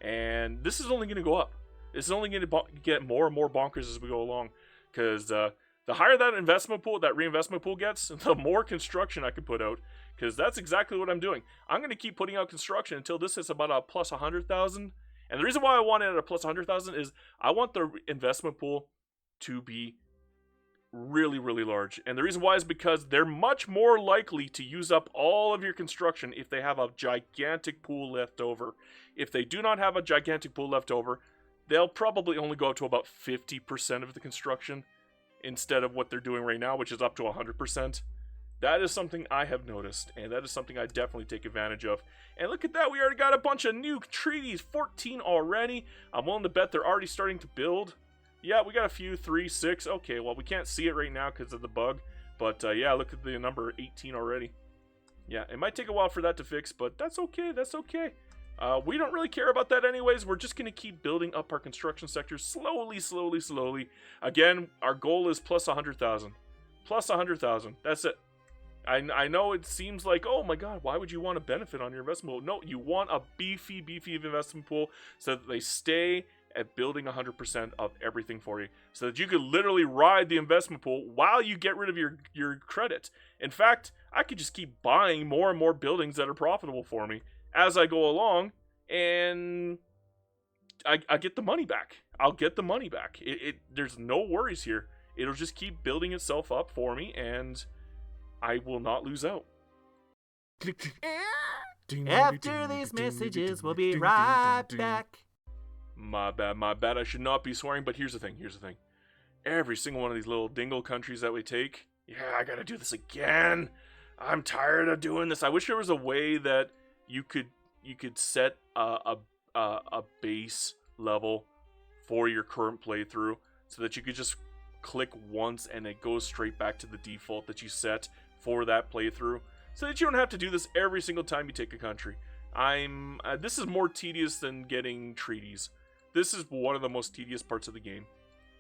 And this is only going to go up. This is only going to get more and more bonkers as we go along, because the higher that investment pool, that reinvestment pool gets, the more construction I can put out, because that's exactly what I'm doing. I'm going to keep putting out construction until this is about a plus 100,000. And the reason why I want it at a plus 100,000 is I want the investment pool to be really, really large. And the reason why is because they're much more likely to use up all of your construction if they have a gigantic pool left over. If they do not have a gigantic pool left over, they'll probably only go up to about 50% of the construction instead of what they're doing right now, which is up to 100%. That is something I have noticed, and that is something I definitely take advantage of. And look at that, we already got a bunch of new treaties, 14 already. I'm willing to bet they're already starting to build. Yeah, we got a few, 3, 6. Okay, well, we can't see it right now because of the bug. But yeah, look at the number, 18 already. Yeah, it might take a while for that to fix, but that's okay, that's okay. We don't really care about that anyways. We're just going to keep building up our construction sector slowly, slowly, slowly. Again, our goal is plus 100,000. Plus 100,000, that's it. I know it seems like, oh my god, why would you want to benefit on your investment pool? No, you want a beefy investment pool so that they stay at building 100% of everything for you. So that you could literally ride the investment pool while you get rid of your credit. In fact, I could just keep buying more and more buildings that are profitable for me as I go along, and I get the money back. I'll get the money back. There's no worries here. It'll just keep building itself up for me, and I will not lose out. After these messages, we'll be right back. My bad. I should not be swearing, but here's the thing. Every single one of these little dingle countries that we take, yeah, I gotta do this again. I'm tired of doing this. I wish there was a way that you could set a base level for your current playthrough, so that you could just click once and it goes straight back to the default that you set for that playthrough, so that you don't have to do this every single time you take a country. This is more tedious than getting treaties. This is one of the most tedious parts of the game,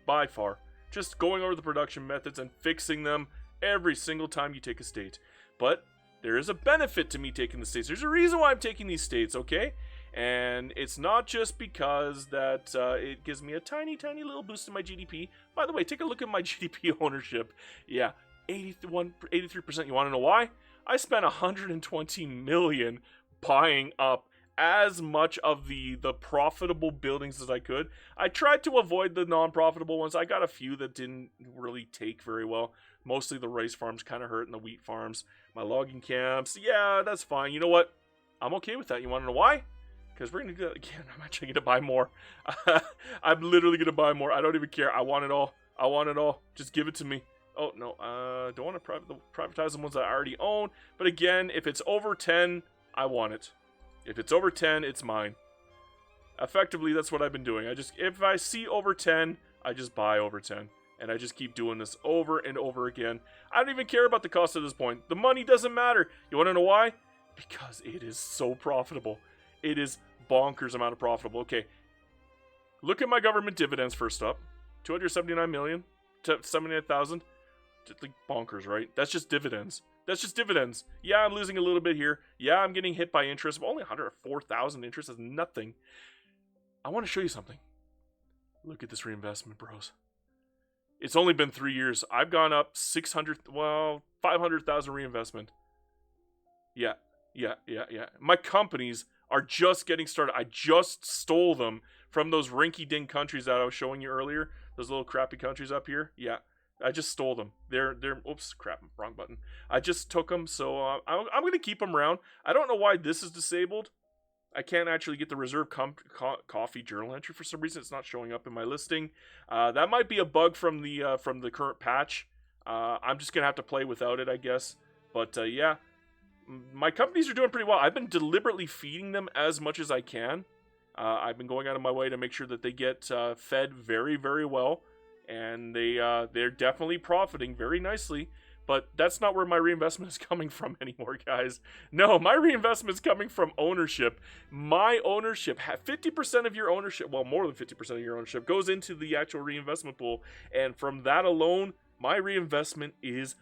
by far. Just going over the production methods and fixing them every single time you take a state. But there is a benefit to me taking the states. There's a reason why I'm taking these states, okay? And it's not just because that it gives me a tiny little boost in my GDP. By the way, take a look at my GDP ownership. Yeah, 83%. You want to know why? I spent 120 million buying up as much of the profitable buildings as I could. I tried to avoid the non-profitable ones. I got a few that didn't really take very well. Mostly the rice farms kind of hurt, and the wheat farms. My logging camps, yeah, that's fine. You know what? I'm okay with that. You want to know why? Because we're going to do that again. I'm actually going to buy more. I'm literally going to buy more. I don't even care. I want it all. I want it all. Just give it to me. Oh, no. Don't want to privatize the ones that I already own. But again, if it's over 10, I want it. If it's over 10, it's mine. Effectively, that's what I've been doing. If I see over 10, I just buy over 10. And I just keep doing this over and over again. I don't even care about the cost at this point. The money doesn't matter. You want to know why? Because it is so profitable. It is bonkers amount of profitable. Okay. Look at my government dividends first up. 279 million. 79,000. Just like bonkers, right? That's just dividends. That's just dividends. Yeah, I'm losing a little bit here. Yeah, I'm getting hit by interest. But only 104,000 interest is nothing. I want to show you something. Look at this reinvestment, bros. It's only been 3 years. I've gone up 500,000 reinvestment. Yeah. My companies are just getting started. I just stole them from those rinky-dink countries that I was showing you earlier. Those little crappy countries up here. Yeah, I just stole them. They're oops, crap, wrong button. I just took them, so I'm going to keep them around. I don't know why this is disabled. I can't actually get the reserve coffee journal entry for some reason. It's not showing up in my listing. That might be a bug from the current patch. I'm just gonna have to play without it, I guess. But yeah, my companies are doing pretty well. I've been deliberately feeding them as much as I can. I've been going out of my way to make sure that they get fed very, very well, and they're definitely profiting very nicely. But that's not where my reinvestment is coming from anymore, guys. No, my reinvestment is coming from ownership. My ownership, 50% of your ownership, well, more than 50% of your ownership goes into the actual reinvestment pool. And from that alone, my reinvestment is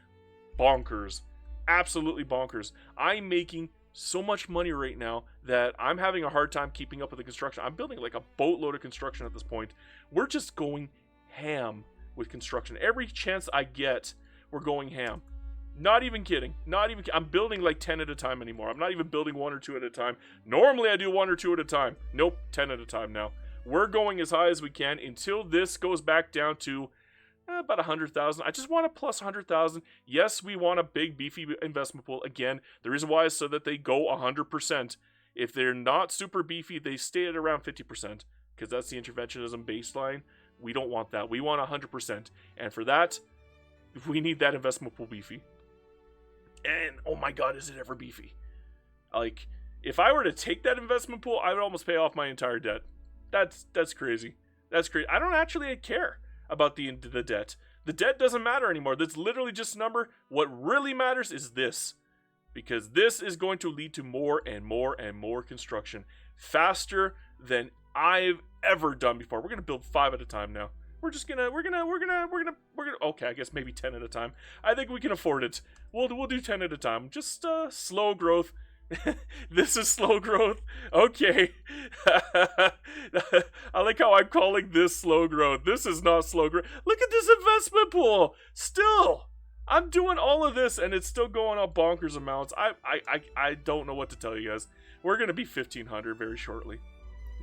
bonkers. Absolutely bonkers. I'm making so much money right now that I'm having a hard time keeping up with the construction. I'm building like a boatload of construction at this point. We're just going ham with construction. Every chance I get, we're going ham. Not even kidding. I'm building like 10 at a time anymore. I'm not even building 1 or 2 at a time. Normally I do 1 or 2 at a time. Nope, 10 at a time now. We're going as high as we can until this goes back down to about 100,000. I just want a plus 100,000. Yes, we want a big beefy investment pool. Again, the reason why is so that they go 100%. If they're not super beefy, they stay at around 50%, because that's the interventionism baseline. We don't want that. We want 100%. And for that, we need that investment pool beefy. And oh my god, is it ever beefy? Like, if I were to take that investment pool, I would almost pay off my entire debt. That's crazy. That's crazy. I don't actually care about the debt. The debt doesn't matter anymore. That's literally just a number. What really matters is this. Because this is going to lead to more and more and more construction. Faster than I've ever done before. We're gonna build 5 at a time now. We're gonna okay, I guess maybe 10 at a time. I think we can afford it. We'll do 10 at a time. Just slow growth. This is slow growth. Okay. I like how I'm calling this slow growth. This is not slow growth. Look at this investment pool. Still, I'm doing all of this and it's still going up bonkers amounts. I don't know what to tell you guys. We're gonna be 1,500 very shortly.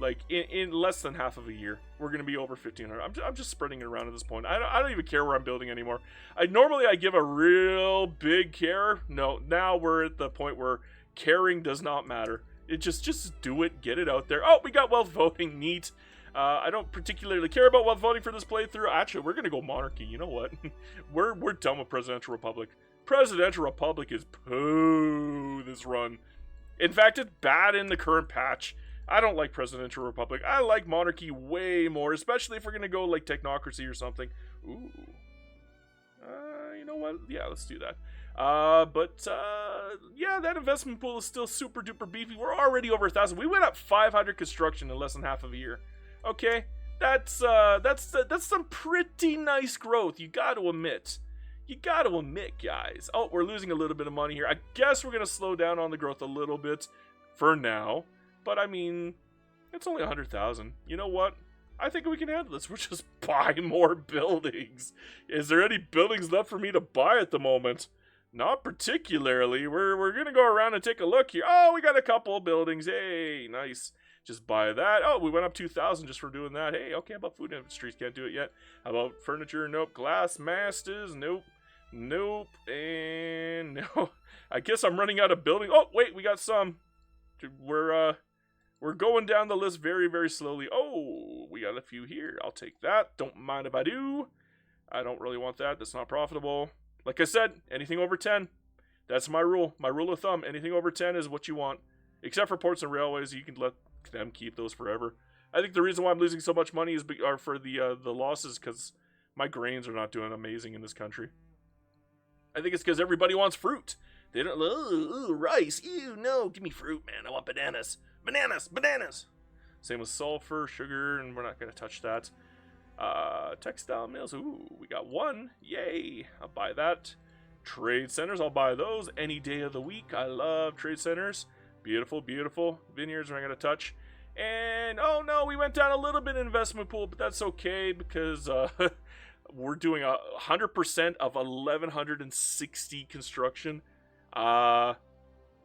Like in less than half of a year, we're gonna be over 1,500. I'm just spreading it around at this point. I don't even care where I'm building anymore. Normally I give a real big care. No, now we're at the point where caring does not matter. It just do it, get it out there. Oh, we got wealth voting, neat. I don't particularly care about wealth voting for this playthrough. Actually, we're gonna go monarchy. You know what? we're done with presidential republic. Presidential republic is poo this run. In fact, it's bad in the current patch. I don't like presidential republic. I like monarchy way more, especially if we're gonna go like technocracy or something. Ooh. You know what? Yeah, let's do that. Yeah, that investment pool is still super duper beefy. We're already over 1,000. We went up 500 construction in less than half of a year. Okay, that's some pretty nice growth. You got to admit. You got to admit, guys. Oh, we're losing a little bit of money here. I guess we're gonna slow down on the growth a little bit for now. But I mean, it's only 100,000. You know what? I think we can handle this. We'll just buy more buildings. Is there any buildings left for me to buy at the moment? Not particularly. We're gonna go around and take a look here. Oh, we got a couple of buildings. Hey, nice. Just buy that. Oh, we went up 2,000 just for doing that. Hey, okay, how about food industries? Can't do it yet. How about furniture? Nope. Glass masters? Nope. Nope. And no. I guess I'm running out of building. Oh, wait, we got some. We're going down the list very, very slowly. Oh, we got a few here. I'll take that. Don't mind if I do. I don't really want that. That's not profitable. Like I said, anything over 10. That's my rule. My rule of thumb. Anything over 10 is what you want. Except for ports and railways, you can let them keep those forever. I think the reason why I'm losing so much money is for the losses, because my grains are not doing amazing in this country. I think it's because everybody wants fruit. They don't, ooh, rice, ew, no, give me fruit, man. I want bananas. Bananas. Same with sulfur, sugar, and we're not going to touch that. Textile mills, ooh, we got one. Yay, I'll buy that. Trade centers, I'll buy those any day of the week. I love trade centers. Beautiful, beautiful. Vineyards, we're not going to touch. And, oh no, we went down a little bit in investment pool, but that's okay because we're doing 100% of 1,160 construction.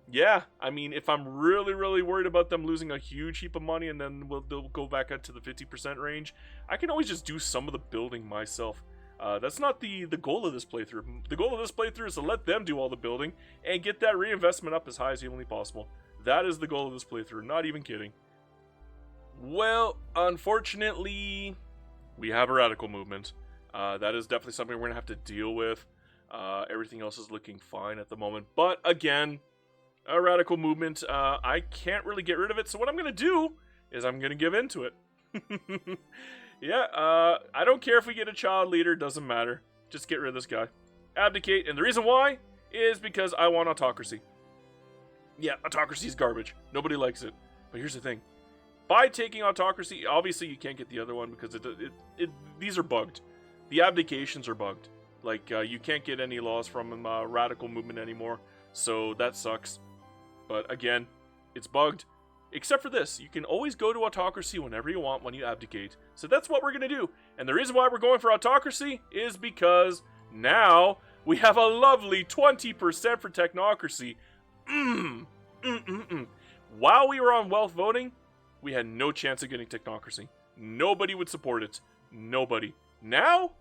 Yeah, I mean, if I'm really, really worried about them losing a huge heap of money and then they'll go back up to the 50% range, I can always just do some of the building myself. That's not the goal of this playthrough. The goal of this playthrough is to let them do all the building and get that reinvestment up as high as humanly possible. That is the goal of this playthrough, not even kidding. Well, unfortunately, we have a radical movement. That is definitely something we're going to have to deal with. Everything else is looking fine at the moment. But again, a radical movement, I can't really get rid of it. So what I'm going to do is I'm going to give in to it. Yeah, I don't care if we get a child leader. Doesn't matter. Just get rid of this guy. Abdicate. And the reason why is because I want autocracy. Yeah, autocracy is garbage. Nobody likes it. But here's the thing. By taking autocracy, obviously you can't get the other one because these are bugged. The abdications are bugged. Like, you can't get any laws from radical movement anymore. So that sucks. But again, it's bugged. Except for this, you can always go to autocracy whenever you want when you abdicate. So that's what we're going to do. And the reason why we're going for autocracy is because now we have a lovely 20% for technocracy. While we were on wealth voting, we had no chance of getting technocracy. Nobody would support it. Nobody. Now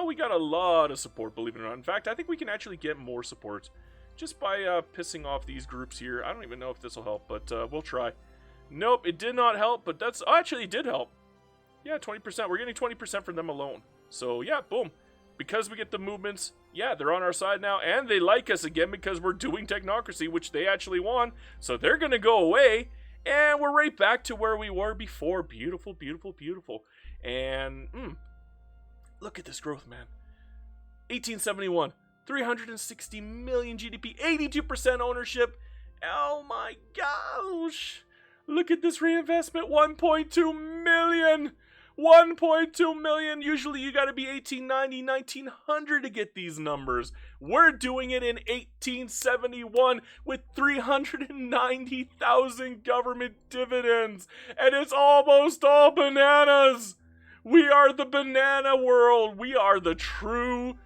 we got a lot of support, believe it or not. In fact, I think we can actually get more support just by pissing off these groups here. I don't even know if this will help, but we'll try. Nope, it did not help, but that's... Oh, actually, it did help. Yeah, 20%. We're getting 20% from them alone. So, yeah, boom. Because we get the movements, yeah, they're on our side now, and they like us again because we're doing technocracy, which they actually won. So they're going to go away, and we're right back to where we were before. Beautiful, beautiful, beautiful. And, look at this growth, man. 1871. 360 million GDP, 82% ownership. Oh my gosh. Look at this reinvestment, 1.2 million. 1.2 million. Usually you gotta be 1890, 1900 to get these numbers. We're doing it in 1871 with 390,000 government dividends. And it's almost all bananas. We are the banana world. We are the true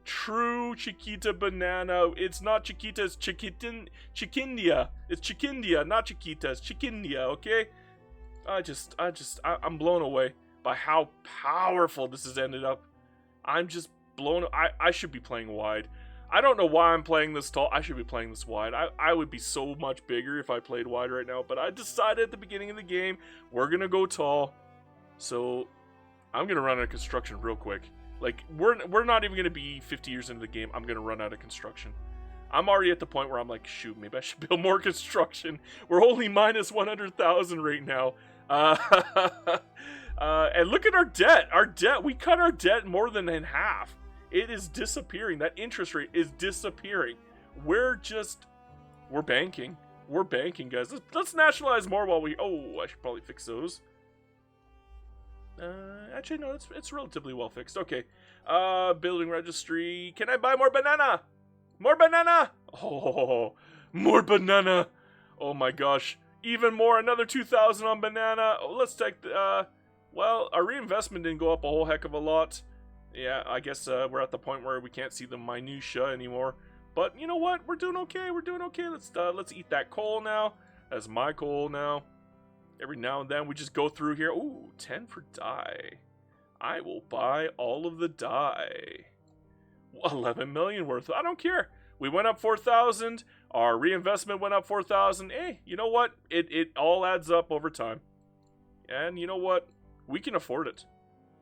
Chiquita banana. It's not Chiquita, it's Chiquindia. It's Chiquindia, not Chiquita, it's Chiquindia, okay? I'm blown away by how powerful this has ended up. I'm just blown. I should be playing wide. I don't know why I'm playing this tall. I should be playing this wide. I would be so much bigger if I played wide right now, but I decided at the beginning of the game, we're gonna go tall. So, I'm gonna run out of construction real quick. Like, we're not even going to be 50 years into the game. I'm going to run out of construction. I'm already at the point where I'm like, shoot, maybe I should build more construction. We're only minus 100,000 right now. And look at our debt. We cut our debt more than in half. It is disappearing. That interest rate is disappearing. We're banking. We're banking, guys. Let's nationalize more while we... Oh, I should probably fix those. Actually, no, it's relatively well fixed. Okay. Building registry. Can I buy more banana? More banana! Oh, more banana! Oh my gosh. Even more, another 2,000 on banana. Oh, let's take the, well, our reinvestment didn't go up a whole heck of a lot. Yeah, I guess we're at the point where we can't see the minutia anymore. But you know what? We're doing okay. We're doing okay. Let's eat that coal now. That's my coal now. Every now and then we just go through here. Ooh, 10 for dye. I will buy all of the dye. 11 million worth. I don't care. We went up 4,000. Our reinvestment went up 4,000. Hey, you know what? It all adds up over time. And you know what? We can afford it.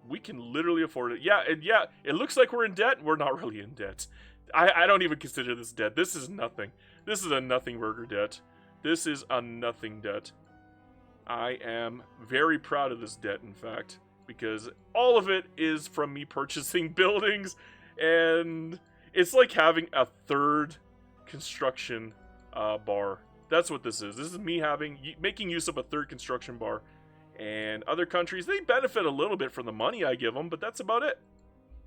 We can literally afford it. Yeah, and yeah, it looks like we're in debt. We're not really in debt. I don't even consider this debt. This is nothing. This is a nothing burger debt. This is a nothing debt. I am very proud of this debt, in fact, because all of it is from me purchasing buildings, and it's like having a third construction bar. That's what this is. This is me making use of a third construction bar. And other countries, they benefit a little bit from the money I give them, but that's about it.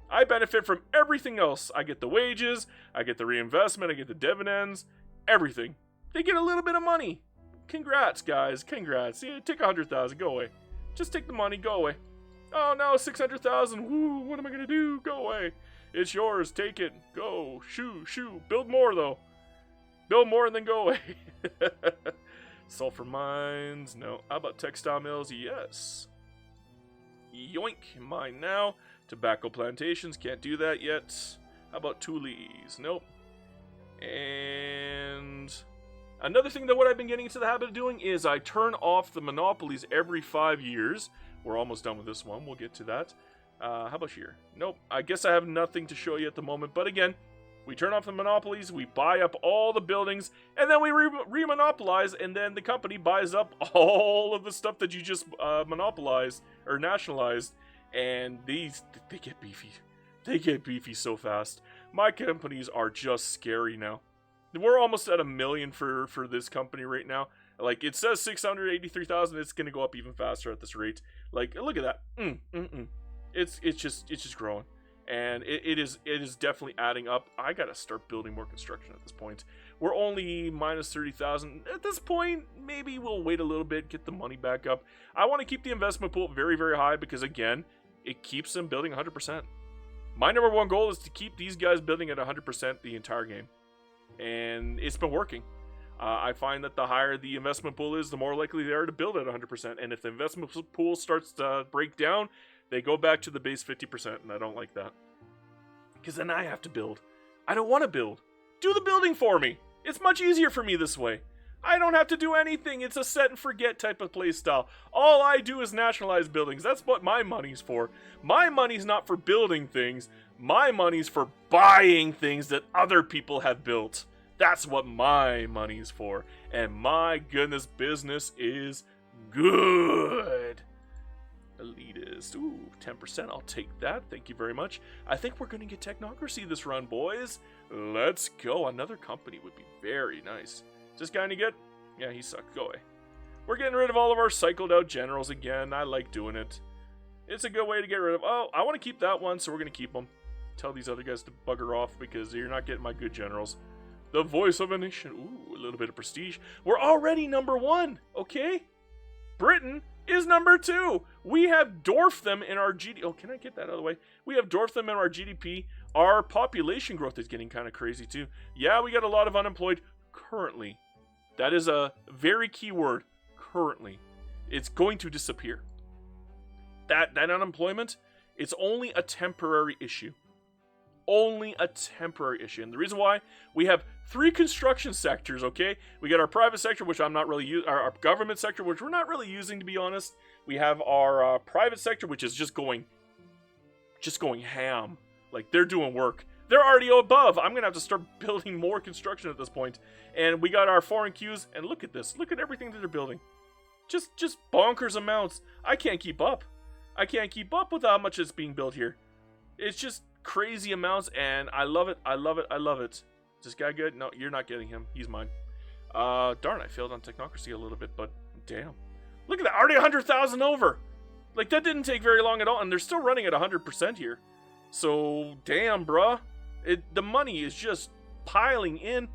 I benefit from everything else. I get the wages, I get the reinvestment, I get the dividends, everything. They get a little bit of money. Congrats, guys. Congrats. Yeah, take 100,000. Go away. Just take the money. Go away. Oh, no. 600,000. Woo. What am I going to do? Go away. It's yours. Take it. Go. Shoo. Shoo. Build more, though. Build more and then go away. Sulfur mines. No. How about textile mills? Yes. Yoink. Mine now. Tobacco plantations. Can't do that yet. How about tules? Nope. And... another thing that what I've been getting into the habit of doing is I turn off the monopolies every 5 years. We're almost done with this one. We'll get to that. How about here? Nope. I guess I have nothing to show you at the moment. But again, we turn off the monopolies. We buy up all the buildings. And then we re-monopolize. And then the company buys up all of the stuff that you just monopolized or nationalized. And they get beefy. They get beefy so fast. My companies are just scary now. We're almost at 1 million for this company right now. Like, it says 683,000. It's gonna go up even faster at this rate. Like, look at that. It's just growing, and it is definitely adding up. I gotta start building more construction at this point. We're only minus 30,000 at this point. Maybe we'll wait a little bit, get the money back up. I want to keep the investment pool very, very high because, again, it keeps them building 100%. My number one goal is to keep these guys building at 100% the entire game, and it's been working. I find that the higher the investment pool is, the more likely they are to build at 100%. And if the investment pool starts to break down, they go back to the base 50%, and I don't like that. Because then I have to build. I don't want to build. Do the building for me. It's much easier for me this way. I don't have to do anything. It's a set and forget type of playstyle. All I do is nationalize buildings. That's what my money's for. My money's not for building things. My money's for buying things that other people have built. That's what my money's for. And my goodness, business is good. Elitist. Ooh, 10%. I'll take that. Thank you very much. I think we're going to get technocracy this run, boys. Let's go. Another company would be very nice. Is this guy any good? Yeah, he sucks. Go away. We're getting rid of all of our cycled out generals again. I like doing it. It's a good way to get rid of... Oh, I want to keep that one, so we're going to keep them. Tell these other guys to bugger off because you're not getting my good generals. The voice of a nation. Ooh, a little bit of prestige. We're already number 1, okay? Britain is number 2. We have dwarfed them in our GDP. Oh, can I get that out of the way? We have dwarfed them in our GDP. Our population growth is getting kind of crazy too. Yeah, we got a lot of unemployed currently. That is a very key word. Currently. It's going to disappear. That unemployment, it's only a temporary issue. Only a temporary issue. And the reason why, we have 3 construction sectors, okay? We got our private sector, which I'm not really using, our government sector, which we're not really using, to be honest. We have our private sector, which is just going ham. Like, they're doing work. They're already above. I'm going to have to start building more construction at this point. And we got our foreign queues, and look at this. Look at everything that they're building. Just bonkers amounts. I can't keep up. I can't keep up with how much is being built here. It's just crazy amounts, and I love it. I love it. I love it. Is this guy good? No, you're not getting him. He's mine. Darn, I failed on technocracy a little bit, but damn. Look at that. Already 100,000 over. Like, that didn't take very long at all, and they're still running at 100% here. So, damn, bruh. The money is just piling in.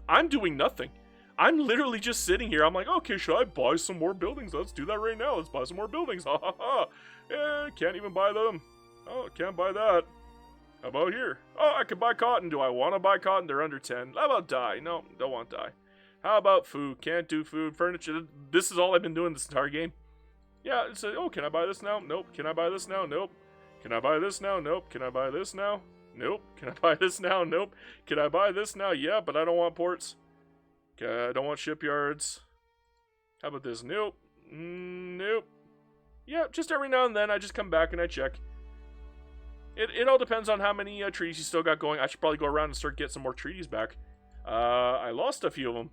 I'm doing nothing. I'm literally just sitting here. I'm like, okay, should I buy some more buildings? Let's do that right now. Let's buy some more buildings. Ha ha ha. Yeah, can't even buy them. Oh, can't buy that. How about here? Oh, I could buy cotton. Do I want to buy cotton? They're under 10. How about dye? No, don't want dye. How about food? Can't do food. Furniture. This is all I've been doing this entire game. Yeah, it's oh, can I buy this now? Nope. Can I buy this now? Nope. Can I buy this now? Nope. Can I buy this now? Nope. Can I buy this now? Nope. Can I buy this now? Yeah, but I don't want ports. I don't want shipyards. How about this? Nope. Nope. Yeah, just every now and then I just come back and I check. It all depends on how many treaties you still got going. I should probably go around and start getting some more treaties back. I lost a few of them.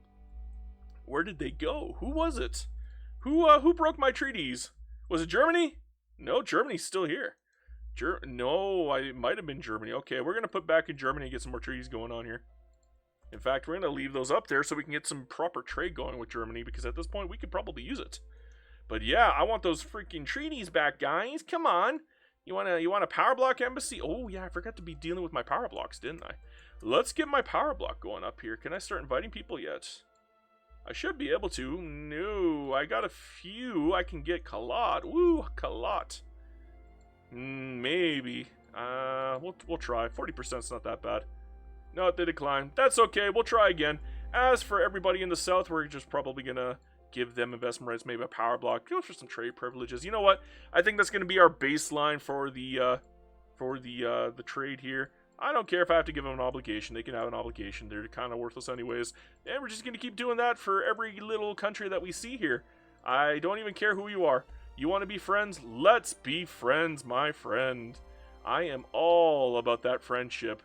Where did they go? Who was it? Who broke my treaties? Was it Germany? No, Germany's still here. No, it might have been Germany. Okay, we're going to put back in Germany and get some more treaties going on here. In fact, we're going to leave those up there so we can get some proper trade going with Germany, because at this point we could probably use it. But yeah, I want those freaking treaties back, guys. Come on. You want a power block embassy? Oh yeah, I forgot to be dealing with my power blocks, didn't I? Let's get my power block going up here. Can I start inviting people yet? I should be able to. No, I got a few. I can get Kalat. Woo, Kalat. Maybe. We'll try. 40%'s not that bad. No, they declined. That's okay. We'll try again. As for everybody in the south, we're just probably gonna give them investment rights, maybe a power block, go for some trade privileges. You know what? I think that's gonna be our baseline for the trade here. I don't care if I have to give them an obligation. They can have an obligation. They're kind of worthless anyways. And we're just gonna keep doing that for every little country that we see here. I don't even care who you are. You want to be friends? Let's be friends, my friend. I am all about that friendship.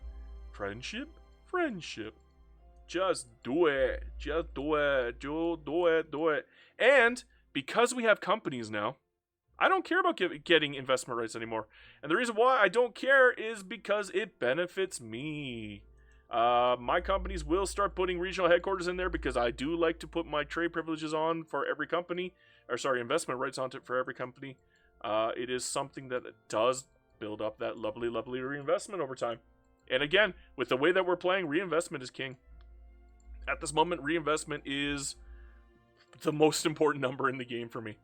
Friendship? Friendship. Just do it. Just do it. Do it. Do it. And because we have companies now, I don't care about getting investment rights anymore. And the reason why I don't care is because it benefits me. My companies will start putting regional headquarters in there because I do like to put my trade privileges on for every company. Or sorry, investment rights onto it for every company. It is something that does build up that lovely, lovely reinvestment over time. And again, with the way that we're playing, reinvestment is king. At this moment, reinvestment is the most important number in the game for me.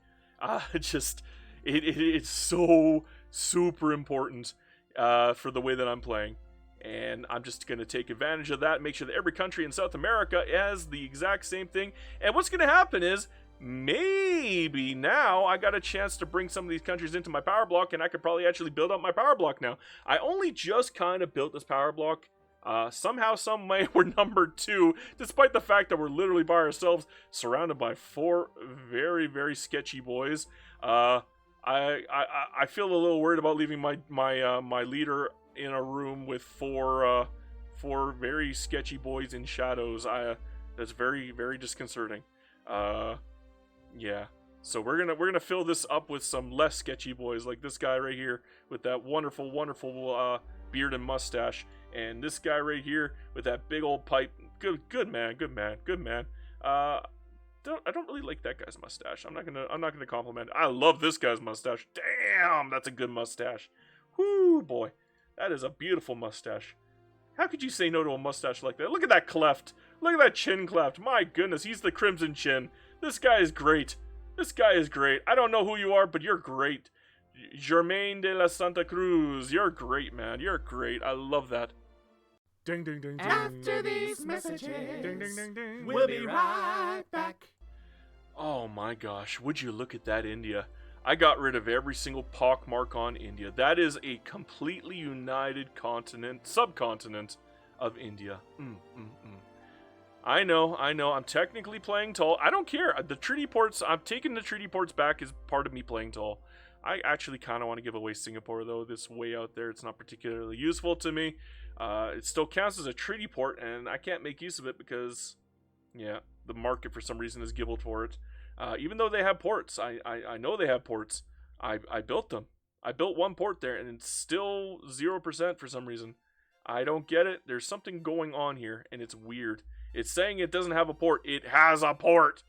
It's so super important for the way that I'm playing. And I'm just going to take advantage of that, make sure that every country in South America has the exact same thing. And what's going to happen is, maybe now I got a chance to bring some of these countries into my power block, and I could probably actually build up my power block now. I only just kind of built this power block. Somehow, some way, we're number 2, despite the fact that we're literally by ourselves, surrounded by 4 very, very sketchy boys. I feel a little worried about leaving my leader in a room with 4 very sketchy boys in shadows. That's very, very disconcerting. Yeah. So we're gonna fill this up with some less sketchy boys, like this guy right here with that wonderful, wonderful beard and mustache, and this guy right here with that big old pipe. Good man. I don't really like that guy's mustache. I'm not gonna compliment it. I love this guy's mustache. Damn, that's a good mustache. Whoo, boy, that is a beautiful mustache. How could you say no to a mustache like that? Look at that cleft. Look at that chin cleft. My goodness, he's the Crimson Chin. This guy is great. I don't know who you are, but you're great. Germain de la Santa Cruz. You're great, man. You're great. I love that. Ding, ding, ding, ding. After these messages, ding, ding, ding, ding. we'll be right back. Oh my gosh, would you look at that, India. I got rid of every single pockmark on India. That is a completely united subcontinent of India. I know, I'm technically playing tall. I don't care. The treaty ports, I'm taking the treaty ports back as part of me playing tall. I actually kind of want to give away Singapore, though. This way out there, it's not particularly useful to me. It still counts as a treaty port, and I can't make use of it because, yeah, the market for some reason is gibbled for it. Even though they have ports, I know they have ports. I built them. I built one port there, and it's still 0% for some reason. I don't get it. There's something going on here, and it's weird. It's saying it doesn't have a port. It has a port.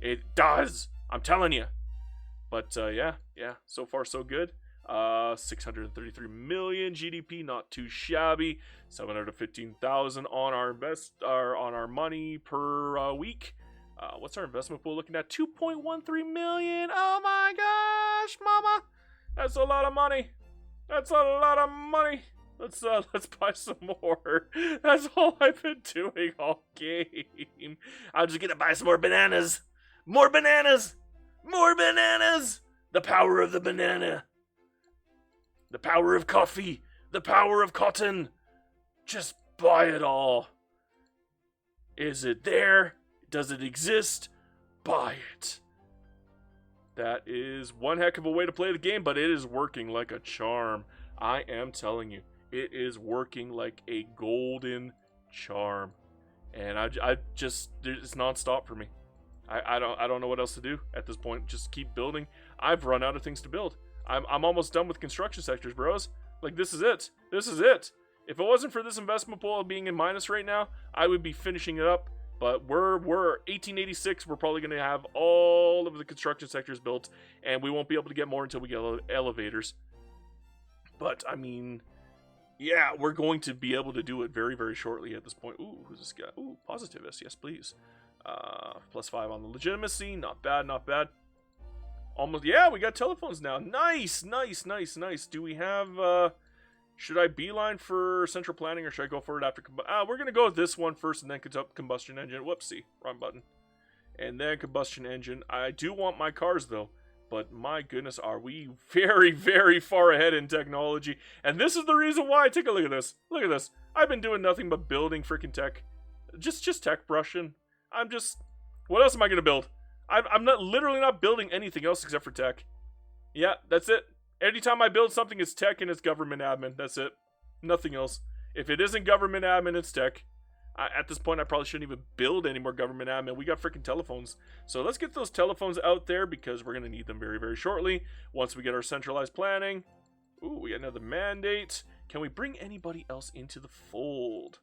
It does. I'm telling you. But yeah. So far, so good. 633 million GDP, not too shabby. 715,000 on our money per week. What's our investment pool looking at? 2.13 million. Oh my gosh, mama. That's a lot of money. Let's buy some more. That's all I've been doing all game. I'm just gonna buy some more bananas. More bananas. The power of the banana. The power of coffee. The power of cotton. Just buy it all. Is it there? Does it exist? Buy it. That is one heck of a way to play the game, but it is working like a charm. I am telling you, it is working like a golden charm. And it's nonstop for me. I don't know what else to do at this point. Just keep building. I've run out of things to build. I'm almost done with construction sectors, bros. Like, this is it. If it wasn't for this investment pool being in minus right now, I would be finishing it up. But we're 1886. We're probably going to have all of the construction sectors built, and we won't be able to get more until we get elevators. But, I mean, yeah, we're going to be able to do it very, very shortly at this point. Ooh, who's this guy? Ooh, positivist. Yes, please. +5 on the legitimacy. Not bad. Almost, yeah, we got telephones now. Nice. Do we have, should I beeline for central planning, or should I go for it after? We're going to go with this one first, and then combustion engine. Whoopsie, wrong button. And then combustion engine. I do want my cars, though. But my goodness, are we very, very far ahead in technology. And this is the reason why. Take a look at this. I've been doing nothing but building freaking tech. Just tech brushing. What else am I going to build? I'm literally not building anything else except for tech. Yeah, that's it. Anytime I build something, it's tech and it's government admin. That's it. Nothing else. If it isn't government admin, it's tech. At this point, I probably shouldn't even build any more government admin. We got freaking telephones. So let's get those telephones out there because we're going to need them very, very shortly once we get our centralized planning. Ooh, we got another mandate. Can we bring anybody else into the fold?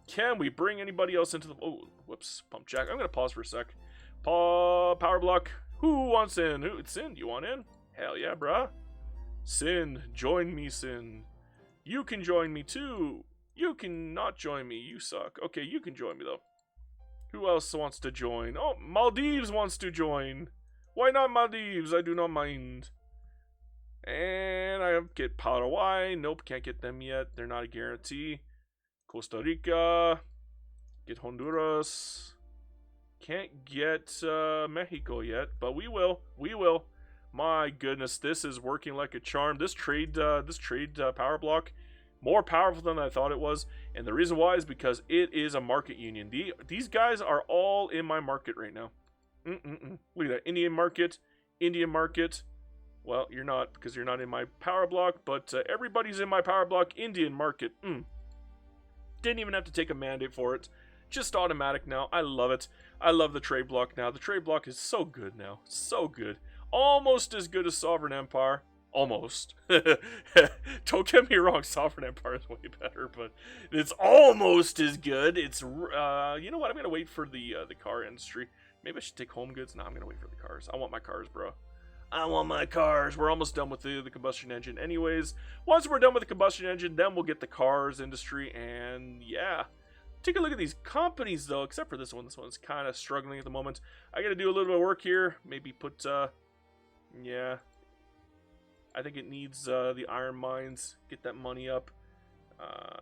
Can we bring anybody else into the... Oh, whoops. Pump jack. I'm going to pause for a sec. Power block. Who wants in? Sin, you want in? Hell yeah, bruh. Sin, join me, Sin. You can join me too. You can not join me. You suck. Okay, you can join me though. Who else wants to join? Oh, Maldives wants to join. Why not Maldives? I do not mind. And I get Paraguay. Nope, can't get them yet. They're not a guarantee. Costa Rica. Get Honduras. Can't get Mexico yet, but we will. We will. My goodness, this is working like a charm. This trade power block, more powerful than I thought it was. And the reason why is because it is a market union. These guys are all in my market right now. Look at that. Indian market. Well, you're not because you're not in my power block, but everybody's in my power block. Indian market. Didn't even have to take a mandate for it. Just automatic now. I love it. I love the trade block now. The trade block is so good now. So good. Almost as good as Sovereign Empire. Almost. Don't get me wrong, Sovereign Empire is way better, but it's almost as good. It's, you know what? I'm going to wait for the car industry. Maybe I should take home goods. No, I'm going to wait for the cars. I want my cars, bro. I want my cars. We're almost done with the combustion engine anyways. Once we're done with the combustion engine, then we'll get the cars industry, and yeah. Take a look at these companies, though, except for this one. This one's kind of struggling at the moment. I got to do a little bit of work here. Maybe put, yeah. I think it needs the iron mines. Get that money up.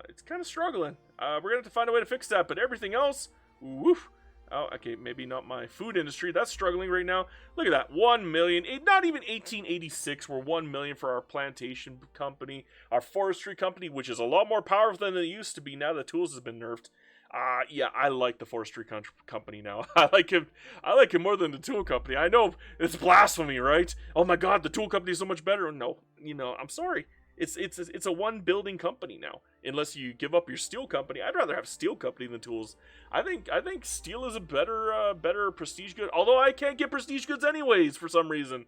It's kind of struggling. We're going to have to find a way to fix that, but everything else, woof. Oh, okay, maybe not my food industry. That's struggling right now. Look at that, 1 million. Not even 1886. We're 1 million for our plantation company, our forestry company, which is a lot more powerful than it used to be now that tools has been nerfed. Yeah, I like the forestry company now. I like him more than the tool company. I know it's blasphemy, right? Oh my God, the tool company is so much better. No, I'm sorry. It's a one building company now. Unless you give up your steel company, I'd rather have steel company than tools. I think steel is a better prestige good. Although I can't get prestige goods anyways for some reason.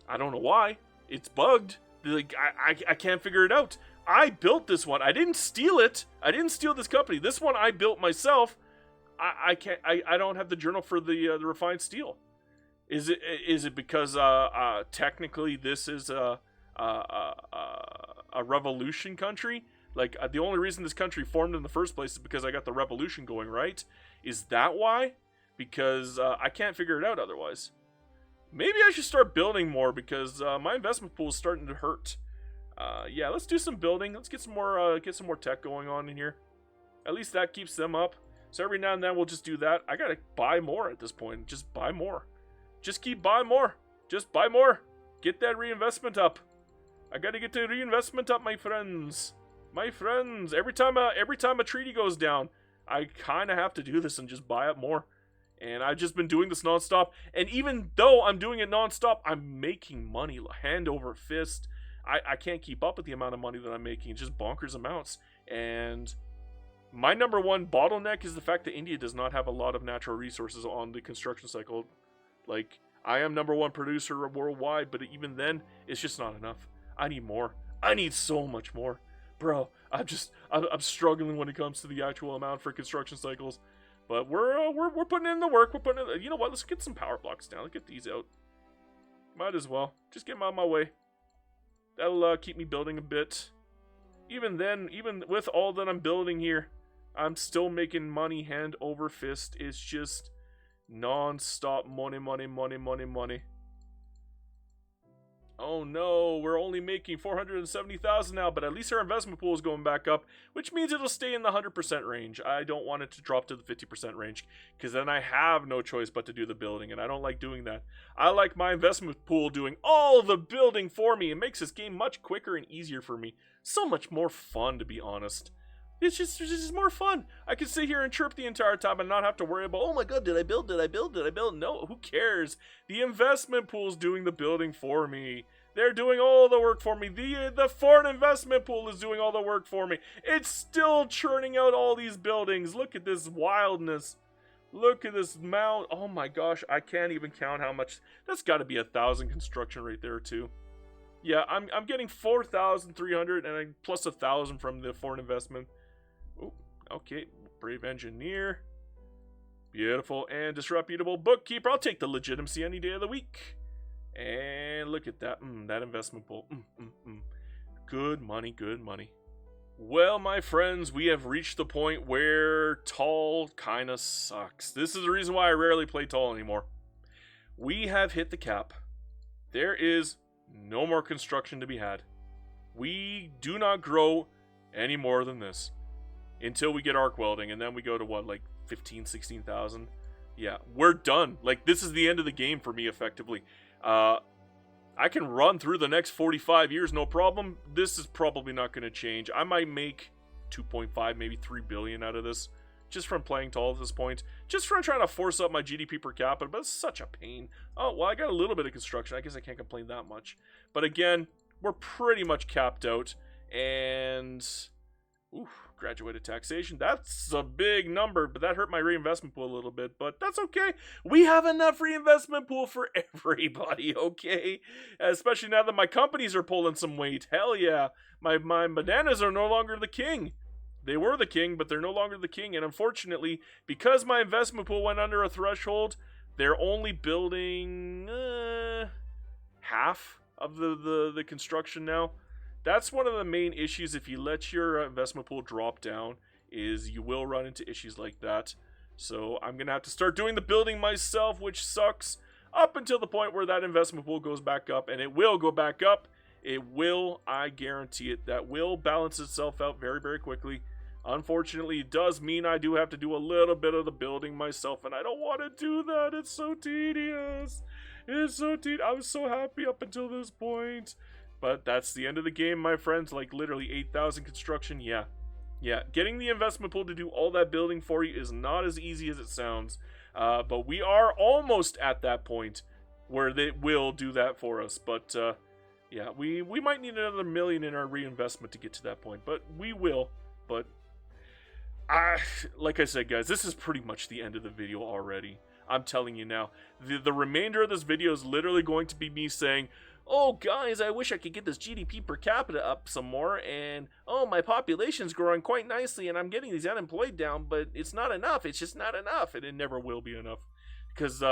I don't know why. It's bugged. Like I can't figure it out. I built this one. I didn't steal it. I didn't steal this company. This one I built myself. I can't. I don't have the journal for the refined steel. Is it because technically this is a revolution country? Like the only reason this country formed in the first place is because I got the revolution going, right? Is that why? Because I can't figure it out otherwise. Maybe I should start building more because my investment pool is starting to hurt. Yeah, let's do some building. Let's get some more tech going on in here. At least that keeps them up. So every now and then we'll just do that. I gotta buy more at this point. Just buy more. Just keep buying more. Just buy more. Get that reinvestment up. I gotta get the reinvestment up, my friends. My friends. Every time a treaty goes down, I kind of have to do this and just buy up more. And I've just been doing this nonstop. And even though I'm doing it nonstop, I'm making money hand over fist. I can't keep up with the amount of money that I'm making. It's just bonkers amounts. And my number one bottleneck is the fact that India does not have a lot of natural resources on the construction cycle. Like, I am number one producer worldwide, but even then, it's just not enough. I need more. I need so much more. Bro, I'm struggling when it comes to the actual amount for construction cycles. But we're putting in the work. We're putting in. You know what? Let's get some power blocks down. Let's get these out. Might as well. Just get them out of my way. That'll keep me building a bit. Even then, even with all that I'm building here, I'm still making money hand over fist. It's just non-stop money, money, money, money, money. Oh no, we're only making 470,000 now, but at least our investment pool is going back up, which means it'll stay in the 100% range. I don't want it to drop to the 50% range, because then I have no choice but to do the building, and I don't like doing that. I like my investment pool doing all the building for me. It makes this game much quicker and easier for me. So much more fun, to be honest. It's just more fun. I can sit here and chirp the entire time and not have to worry about, oh my god, did I build? No, who cares? The investment pool's doing the building for me. They're doing all the work for me. The foreign investment pool is doing all the work for me. It's still churning out all these buildings. Look at this wildness. Look at this amount. Oh my gosh, I can't even count how much. That's got to be 1,000 construction right there too. Yeah, I'm getting 4,300 and plus 1,000 from the foreign investment. Oh, okay. Brave engineer. Beautiful. And disreputable bookkeeper. I'll take the legitimacy any day of the week. And look at that. That investment pool. Good money, good money. Well, my friends, we have reached the point where tall kind of sucks. This is the reason why I rarely play tall anymore. We have hit the cap. There is no more construction to be had. We do not grow any more than this until we get arc welding, and then we go to what, like 15, 16,000? Yeah, we're done. Like, this is the end of the game for me, effectively. I can run through the next 45 years, no problem. This is probably not going to change. I might make 2.5, maybe 3 billion out of this, just from playing tall at this point. Just from trying to force up my GDP per capita, but it's such a pain. Oh, well, I got a little bit of construction. I guess I can't complain that much. But again, we're pretty much capped out. And, ooh, graduated taxation. That's a big number, but that hurt my reinvestment pool a little bit. But that's okay. We have enough reinvestment pool for everybody, okay? Especially now that my companies are pulling some weight. Hell yeah. My bananas are no longer the king. They were the king, but they're no longer the king. And unfortunately, because my investment pool went under a threshold, they're only building half of the construction now. That's one of the main issues. If you let your investment pool drop down, is you will run into issues like that. So I'm going to have to start doing the building myself, which sucks, up until the point where that investment pool goes back up. And it will go back up. It will, I guarantee it. That will balance itself out very, very quickly. Unfortunately, it does mean I do have to do a little bit of the building myself, and I don't want to do that. It's so tedious. It's so tedious. I was so happy up until this point. But that's the end of the game, my friends. Like, literally 8,000 construction. Yeah. Getting the investment pool to do all that building for you is not as easy as it sounds. But we are almost at that point where they will do that for us. But, yeah, we might need another million in our reinvestment to get to that point. But we will. But, like I said, guys, this is pretty much the end of the video already. I'm telling you now. The remainder of this video is literally going to be me saying, oh, guys, I wish I could get this GDP per capita up some more, and, oh, my population's growing quite nicely, and I'm getting these unemployed down, but it's not enough. It's just not enough, and it never will be enough. Because,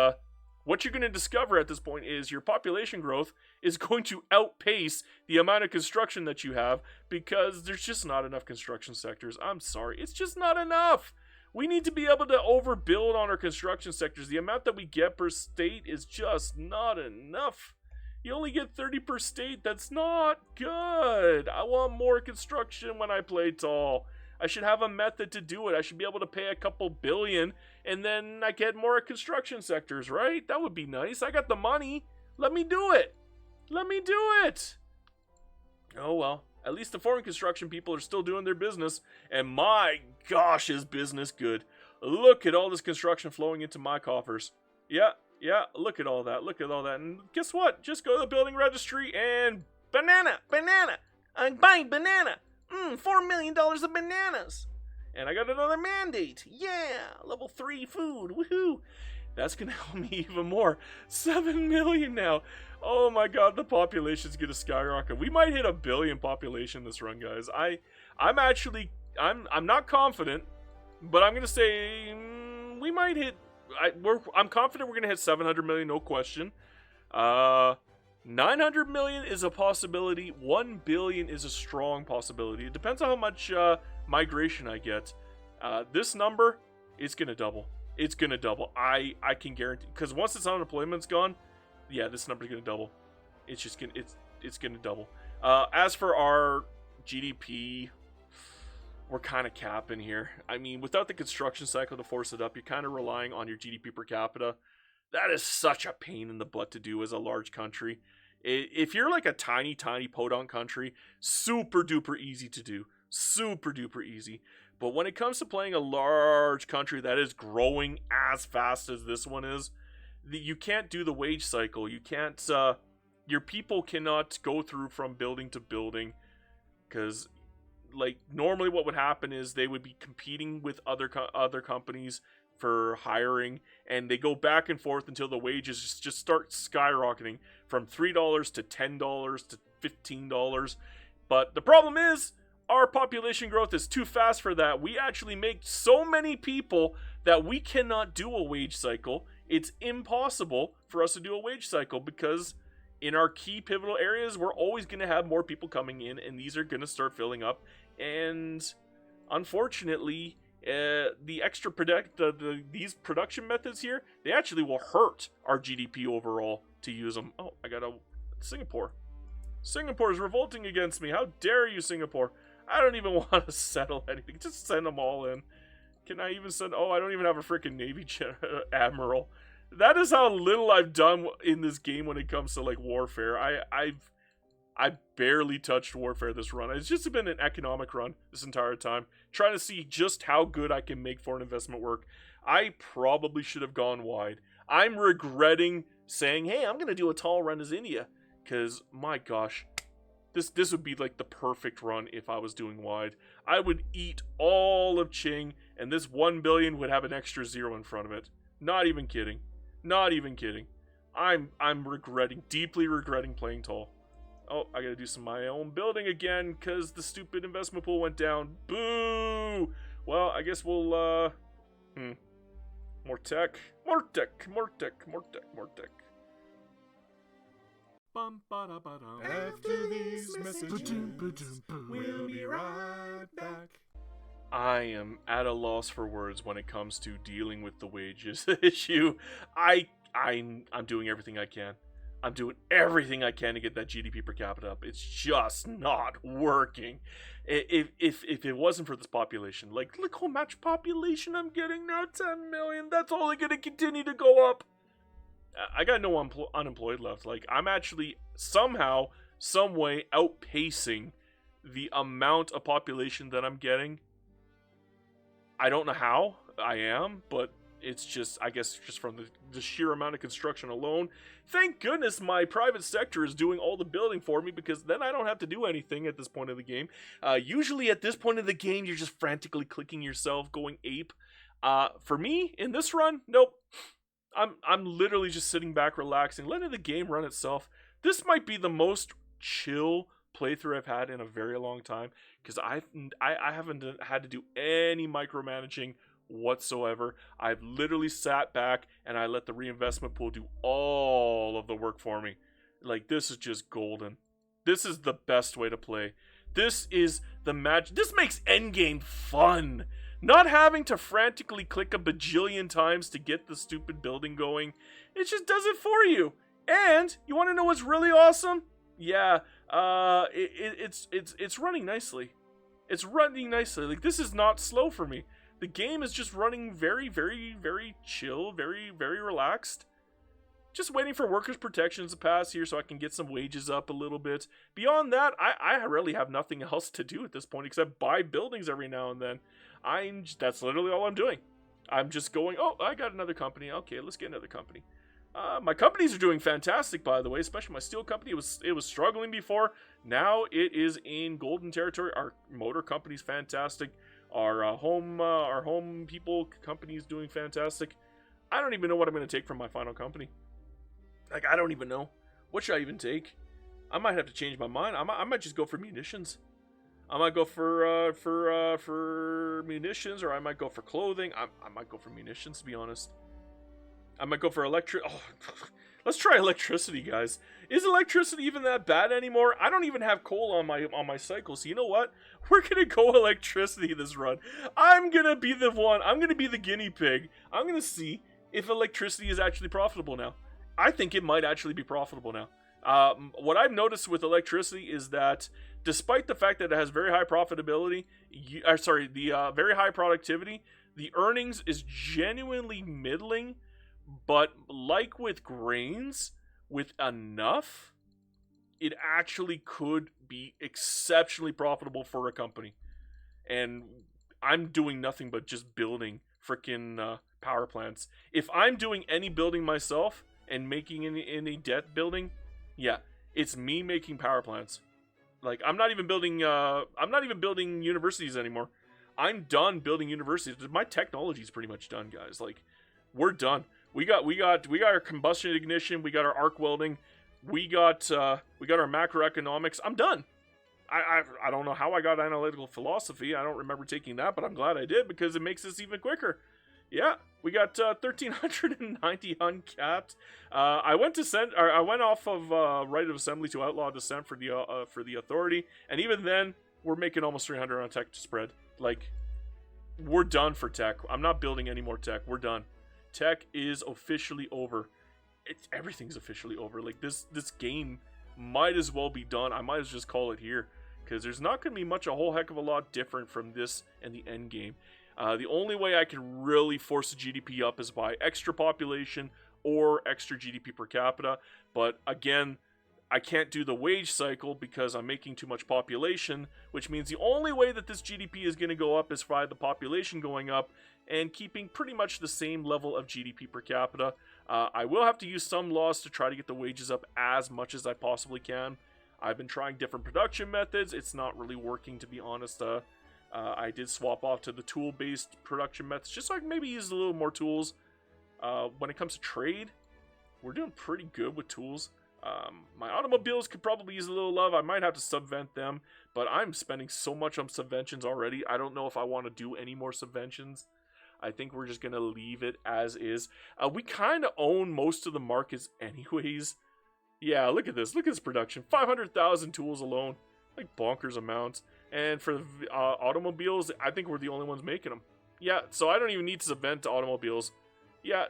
what you're going to discover at this point is your population growth is going to outpace the amount of construction that you have, because there's just not enough construction sectors. I'm sorry. It's just not enough. We need to be able to overbuild on our construction sectors. The amount that we get per state is just not enough. You only get 30 per state. That's not good. I want more construction when I play tall. I should have a method to do it. I should be able to pay a couple billion, and then I get more construction sectors, right? That would be nice. I got the money. Let me do it. Let me do it. Oh, well. At least the foreign construction people are still doing their business. And my gosh, is business good. Look at all this construction flowing into my coffers. Yeah, look at all that. Look at all that. And guess what? Just go to the building registry and banana. I'm buying banana. $4 million of bananas. And I got another mandate. Yeah, level 3 food. Woohoo. That's going to help me even more. 7 million now. Oh my god, the population's going to skyrocket. We might hit 1 billion population this run, guys. I'm not confident, but I'm going to say we might hit. I'm confident we're going to hit 700 million, no question. 900 million is a possibility. 1 billion is a strong possibility. It depends on how much migration I get. This number, it's going to double. It's going to double. I can guarantee, because once this unemployment's gone, yeah, this number's going to double. It's just going to, it's going to double. As for our GDP, we're kind of capping here. I mean, without the construction cycle to force it up, you're kind of relying on your GDP per capita. That is such a pain in the butt to do as a large country. If you're like a tiny podunk country, super duper easy to do. Super duper easy. But when it comes to playing a large country that is growing as fast as this one is, you can't do the wage cycle. You can't your people cannot go through from building to building, because like normally what would happen is they would be competing with other companies for hiring, and they go back and forth until the wages just start skyrocketing from $3 to $10 to $15. But the problem is our population growth is too fast for that. We actually make so many people that we cannot do a wage cycle. It's impossible for us to do a wage cycle because in our key pivotal areas, we're always going to have more people coming in, and these are going to start filling up. And unfortunately, the extra these production methods here, they actually will hurt our GDP overall to use them. Oh, I got a Singapore. Singapore is revolting against me. How dare you, Singapore? I don't even want to settle anything. Just send them all in. Can I even send... Oh, I don't even have a freaking Navy Admiral. That is how little I've done in this game when it comes to, like, warfare. I barely touched warfare this run. It's just been an economic run this entire time. Trying to see just how good I can make foreign investment work. I probably should have gone wide. I'm regretting saying, hey, I'm going to do a tall run as India. Because, my gosh, this would be like the perfect run if I was doing wide. I would eat all of Qing, and this 1 billion would have an extra 0 in front of it. Not even kidding. Not even kidding. I'm deeply regretting playing tall. Oh, I gotta do some of my own building again, because the stupid investment pool went down. Boo! Well, I guess we'll, more tech. More tech, more tech, more tech, more tech. After these messages, we'll be right back. I am at a loss for words when it comes to dealing with the wages issue. I'm doing everything I can. I'm doing everything I can to get that GDP per capita up. It's just not working. If it wasn't for this population, like, look how much population I'm getting now, 10 million. That's only going to continue to go up. I got no unemployed left. Like, I'm actually somehow, some way outpacing the amount of population that I'm getting. I don't know how I am, but it's just, I guess, just from the sheer amount of construction alone. Thank goodness my private sector is doing all the building for me, because then I don't have to do anything at this point of the game. Usually at this point of the game, you're just frantically clicking yourself, going ape. For me, in this run, nope. I'm literally just sitting back, relaxing, letting the game run itself. This might be the most chill playthrough I've had in a very long time, because I haven't had to do any micromanaging whatsoever. I've literally sat back and I let the reinvestment pool do all of the work for me. Like, this is just golden. This is the best way to play. This is the magic. This makes endgame fun. Not having to frantically click a bajillion times to get the stupid building going. It just does it for you. And you want to know what's really awesome? Yeah, it's running nicely. It's running nicely. Like, this is not slow for me. The game is just running very, very, very chill, very, very relaxed. Just waiting for workers' protections to pass here so I can get some wages up a little bit. Beyond that, I really have nothing else to do at this point except buy buildings every now and then. That's literally all I'm doing. I'm just going, oh, I got another company. Okay, let's get another company. My companies are doing fantastic, by the way, especially my steel company. It was struggling before. Now it is in golden territory. Our motor company's fantastic. Our home people company is doing fantastic. I don't even know what I'm going to take from my final company. Like, I don't even know. What should I even take? I might have to change my mind. I might just go for munitions. I might go for munitions, or I might go for clothing. I might go for munitions, to be honest. I might go for let's try electricity, guys. Is electricity even that bad anymore? I don't even have coal on my cycle, so you know what? We're gonna go electricity this run. I'm gonna be the one. I'm gonna be the guinea pig. I'm gonna see if electricity is actually profitable now. I think it might actually be profitable now. What I've noticed with electricity is that despite the fact that it has very high profitability, very high productivity, the earnings is genuinely middling. But like with grains, with enough, it actually could be exceptionally profitable for a company. And I'm doing nothing but just building freaking power plants. If I'm doing any building myself and making any debt building, yeah, It's me making power plants. Like, I'm not even building universities anymore. I'm done building universities. My technology's pretty much done, guys. Like, we're done. We got our combustion ignition. We got our arc welding. We got our macroeconomics. I'm done. I don't know how I got analytical philosophy. I don't remember taking that, but I'm glad I did because it makes this even quicker. Yeah, we got 1,390 uncapped. I went off of right of assembly to outlaw dissent for the authority, and even then, we're making almost 300 on tech to spread. Like, we're done for tech. I'm not building any more tech. We're done. Tech is officially over. Everything's officially over. Like, this game might as well be done. I might as well just call it here, because there's not going to be a whole heck of a lot different from this and the end game. The only way I can really force the GDP up is by extra population or extra GDP per capita. But again, I can't do the wage cycle because I'm making too much population, which means the only way that this GDP is going to go up is by the population going up and keeping pretty much the same level of GDP per capita. I will have to use some laws to try to get the wages up as much as I possibly can. I've been trying different production methods. It's not really working, to be honest. I did swap off to the tool-based production methods just so I can maybe use a little more tools. When it comes to trade, we're doing pretty good with tools. My automobiles could probably use a little love. I might have to subvent them, but I'm spending so much on subventions already. I don't know if I want to do any more subventions. I think we're just going to leave it as is. We kind of own most of the markets anyways. Yeah, look at this. Look at this production. 500,000 tools alone. Like bonkers amounts. And for automobiles, I think we're the only ones making them. Yeah, so I don't even need to subvent to automobiles. Yeah,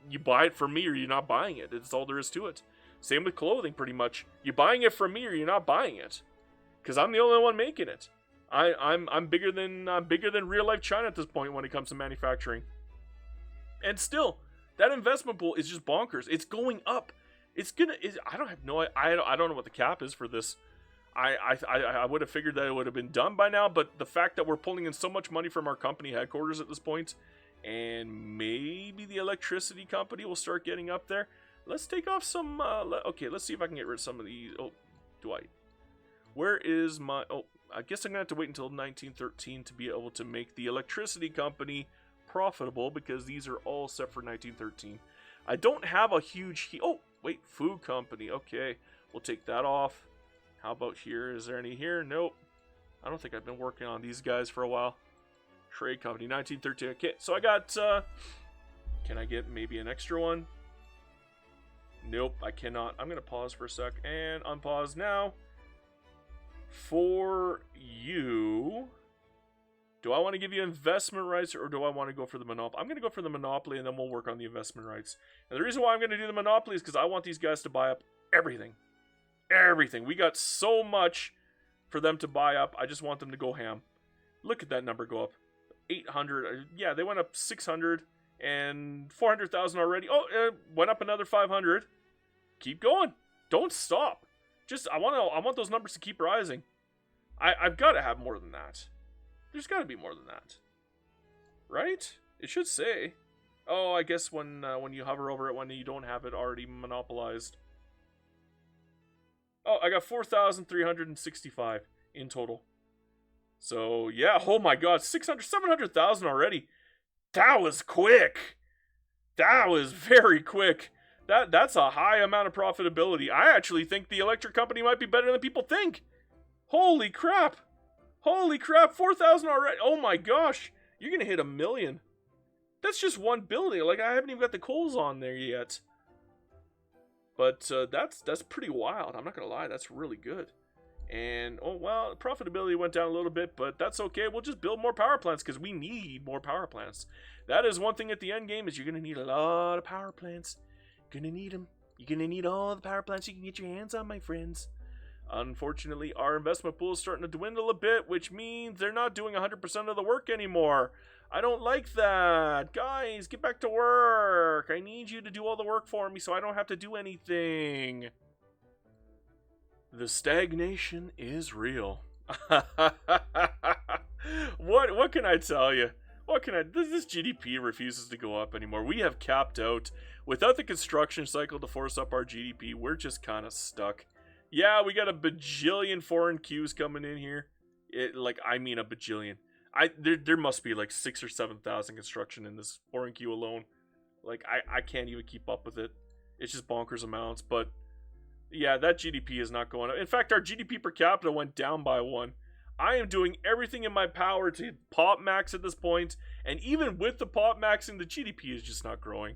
you buy it from me or you're not buying it. That's all there is to it. Same with clothing, pretty much. You're buying it from me or you're not buying it. Because I'm the only one making it. I'm bigger than real life China at this point when it comes to manufacturing. And still, that investment pool is just bonkers. It's going up. I don't know what the cap is for this. I would have figured that it would have been done by now, but the fact that we're pulling in so much money from our company headquarters at this point, and maybe the electricity company will start getting up there. Let's take off some, okay, let's see if I can get rid of some of these. Oh, where is my, I guess I'm going to have to wait until 1913 to be able to make the electricity company profitable, because these are all set for 1913. I don't have a huge, food company, okay, we'll take that off. How about here? Is there any here? Nope. I don't think I've been working on these guys for a while. Trade company, 1913. Okay, so I got, can I get maybe an extra one? Nope, I cannot. I'm going to pause for a sec and unpause now. For you, do I want to give you investment rights or do I want to go for the monopoly? I'm going to go for the monopoly and then we'll work on the investment rights. And the reason why I'm going to do the monopoly is because I want these guys to buy up everything. Everything. We got so much for them to buy up. I just want them to go ham. Look at that number go up. 800. Yeah, they went up 600 and 400,000 already. Went up another 500. Keep going. Don't stop. Just I want those numbers to keep rising. I've got to have more than that. There's got to be more than that. Right? It should say. Oh, I guess when you hover over it when you don't have it already monopolized. Oh, I got 4,365 in total. So, yeah, oh my god, 700,000 already. That was quick. That was very quick. That's a high amount of profitability. I actually think the electric company might be better than people think. Holy crap. Holy crap, 4,000 already. Oh my gosh, you're going to hit 1 million. That's just one building. Like, I haven't even got the coals on there yet. But that's pretty wild. I'm not going to lie, that's really good. And, oh, well, profitability went down a little bit, but that's okay. We'll just build more power plants because we need more power plants. That is one thing at the end game is you're going to need a lot of power plants. You're going to need them. You're going to need all the power plants you can get your hands on, my friends. Unfortunately, our investment pool is starting to dwindle a bit, which means they're not doing 100% of the work anymore. I don't like that. Guys, get back to work. I need you to do all the work for me so I don't have to do anything. The stagnation is real. What can I tell you? What can I... This GDP refuses to go up anymore. We have capped out. Without the construction cycle to force up our GDP, we're just kind of stuck. Yeah, we got a bajillion foreign queues coming in here. I mean a bajillion. There must be like 6,000 or 7,000 construction in this foreign queue alone. Like, I can't even keep up with it. It's just bonkers amounts. But, yeah, that GDP is not going up. In fact, our GDP per capita went down by 1. I am doing everything in my power to pop max at this point, and even with the pop maxing, the GDP is just not growing.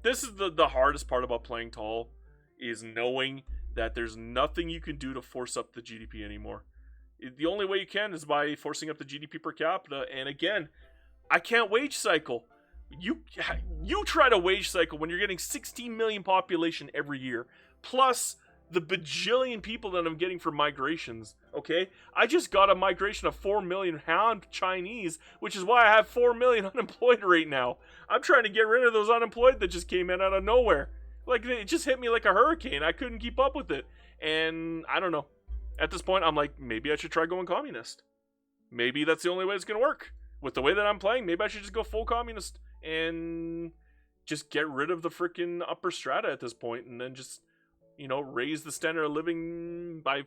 This is the hardest part about playing tall, is knowing that there's nothing you can do to force up the GDP anymore. The only way you can is by forcing up the GDP per capita, and again, I can't wage cycle. You try to wage cycle when you're getting 16 million population every year, plus the bajillion people that I'm getting for migrations, okay? I just got a migration of 4 million Han Chinese, which is why I have 4 million unemployed right now. I'm trying to get rid of those unemployed that just came in out of nowhere. Like, it just hit me like a hurricane. I couldn't keep up with it. And I don't know. At this point, I'm like, maybe I should try going communist. Maybe that's the only way it's going to work. With the way that I'm playing, maybe I should just go full communist and just get rid of the freaking upper strata at this point, and then just, raise the standard of living by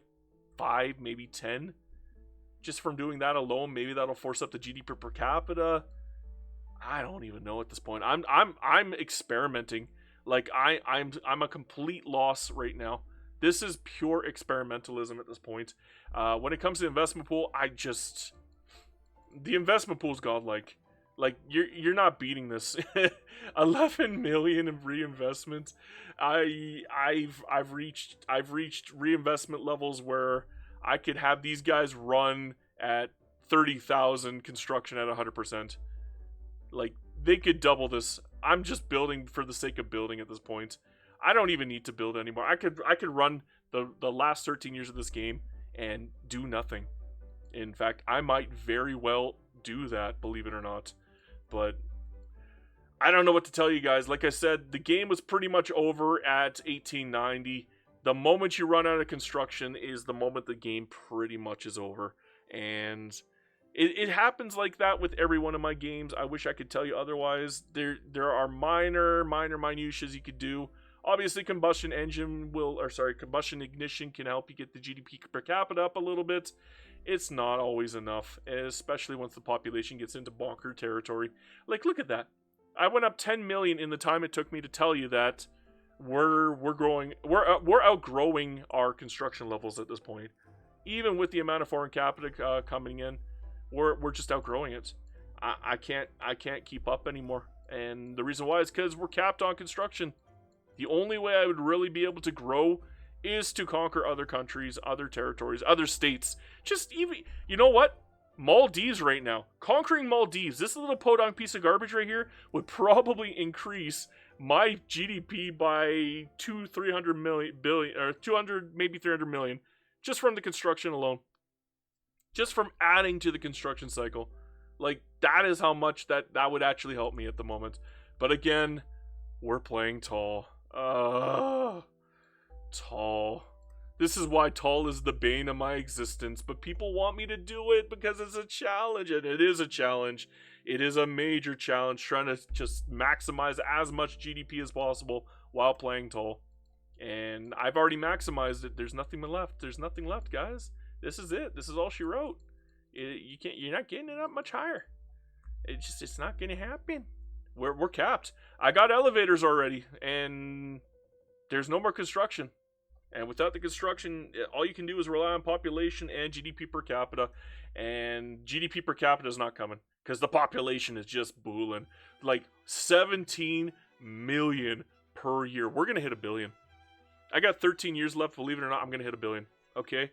5, maybe 10. Just from doing that alone, maybe that'll force up the GDP per capita. I don't even know at this point. I'm experimenting. Like, I'm a complete loss right now. This is pure experimentalism at this point. When it comes to the investment pool, the investment pool's godlike. Like, you're not beating this. 11 million in reinvestment. I've reached reinvestment levels where I could have these guys run at 30,000 construction at 100%. Like, they could double this. I'm just building for the sake of building at this point. I don't even need to build anymore. I could run the last 13 years of this game and do nothing. In fact, I might very well do that, believe it or not. But I don't know what to tell you guys. Like I said, the game was pretty much over at 1890. The moment you run out of construction is the moment the game pretty much is over. And it happens like that with every one of my games. I wish I could tell you otherwise. There are minor minutiae you could do. Obviously, combustion ignition can help you get the GDP per capita up a little bit. It's not always enough, especially once the population gets into bonker territory. Like, look at that. I went up 10 million in the time it took me to tell you that we're outgrowing our construction levels at this point. Even with the amount of foreign capita coming in, we're just outgrowing it. I can't keep up anymore, and the reason why is because we're capped on construction. The only way I would really be able to grow is to conquer other countries, other territories, other states. Just even, you know what? Maldives right now. Conquering Maldives, this little podunk piece of garbage right here, would probably increase my GDP by 200 billion, or 200, maybe 300 million, just from the construction alone. Just from adding to the construction cycle. Like, that is how much that would actually help me at the moment. But again, we're playing tall. Tall. This is why tall is the bane of my existence, but people want me to do it because it's a challenge, and it is a challenge. It is a major challenge, trying to just maximize as much GDP as possible while playing tall. And I've already maximized it. There's nothing left. There's nothing left, guys. This is it. This is all she wrote. You're not getting it up much higher. It's not gonna happen. We're capped. I got elevators already, and there's no more construction. And without the construction, all you can do is rely on population and GDP per capita. And GDP per capita is not coming because the population is just booling. Like 17 million per year. We're going to hit 1 billion. I got 13 years left. Believe it or not, I'm going to hit 1 billion. Okay?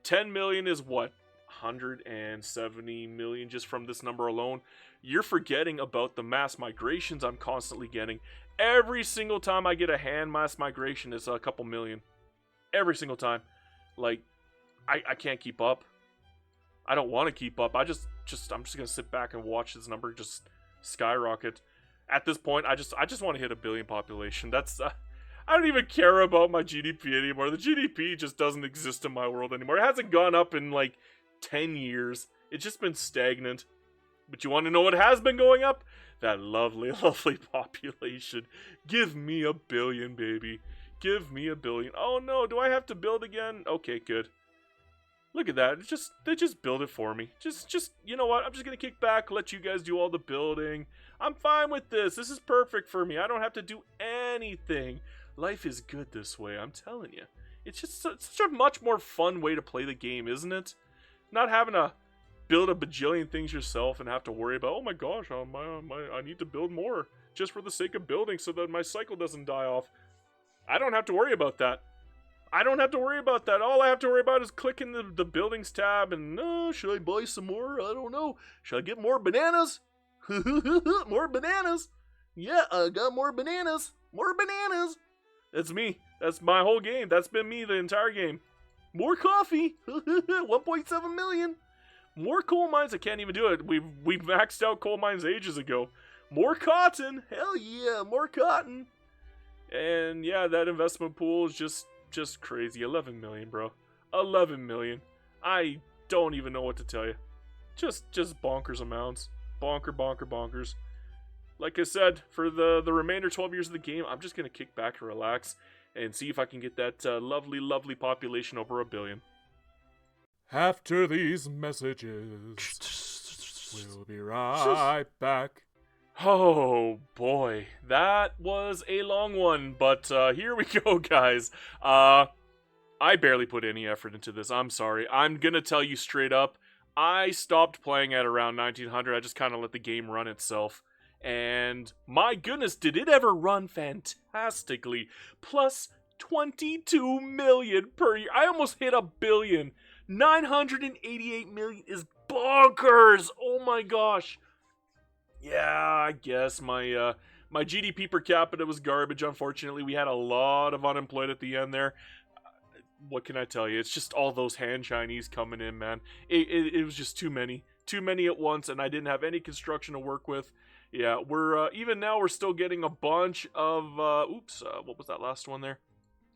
10 million is what? 170 million just from this number alone. You're forgetting about the mass migrations I'm constantly getting. Every single time I get a hand mass migration, it's a couple million. Every single time. Like, I can't keep up. I don't want to keep up. I'm just gonna sit back and watch this number just skyrocket. At this point, I just want to hit 1 billion population. That's I don't even care about my GDP anymore. The GDP just doesn't exist in my world anymore. It hasn't gone up in like 10 years. It's just been stagnant. But you want to know what has been going up? That lovely, lovely population. Give me 1 billion, baby. Give me 1 billion. Oh no, do I have to build again? Okay, good. Look at that. They just build it for me. Just you know what? I'm just gonna kick back, let you guys do all the building. I'm fine with this. This is perfect for me. I don't have to do anything. Life is good this way, I'm telling you. It's just such a much more fun way to play the game, isn't it? Not having to build a bajillion things yourself and have to worry about, oh my gosh, I need to build more just for the sake of building so that my cycle doesn't die off. I don't have to worry about that. All I have to worry about is clicking the buildings tab and, should I buy some more? I don't know. Should I get more bananas? More bananas. Yeah, I got more bananas. More bananas. That's me. That's my whole game. That's been me the entire game. More coffee. 1.7 million. More coal mines. I can't even do it. We've maxed out coal mines ages ago. More cotton. Hell yeah, more cotton. And yeah, that investment pool is just crazy. 11 million, bro. 11 million. I don't even know what to tell you. Just bonkers amounts. Bonkers. Like I said, for the remainder 12 years of the game, I'm just going to kick back and relax and see if I can get that lovely, lovely population over 1 billion. After these messages, we'll be right back. Oh boy, that was a long one, but here we go, guys. I barely put any effort into this. I'm sorry. I'm going to tell you straight up, I stopped playing at around 1900. I just kind of let the game run itself. And my goodness, did it ever run fantastically. Plus 22 million per year. I almost hit 1 billion. 988 million is bonkers. Oh my gosh. Yeah, I guess my GDP per capita was garbage, unfortunately. We had a lot of unemployed at the end there. What can I tell you? It's just all those Han Chinese coming in, man. It was just too many. Too many at once, and I didn't have any construction to work with. Yeah, we're, even now, we're still getting a bunch of, what was that last one there?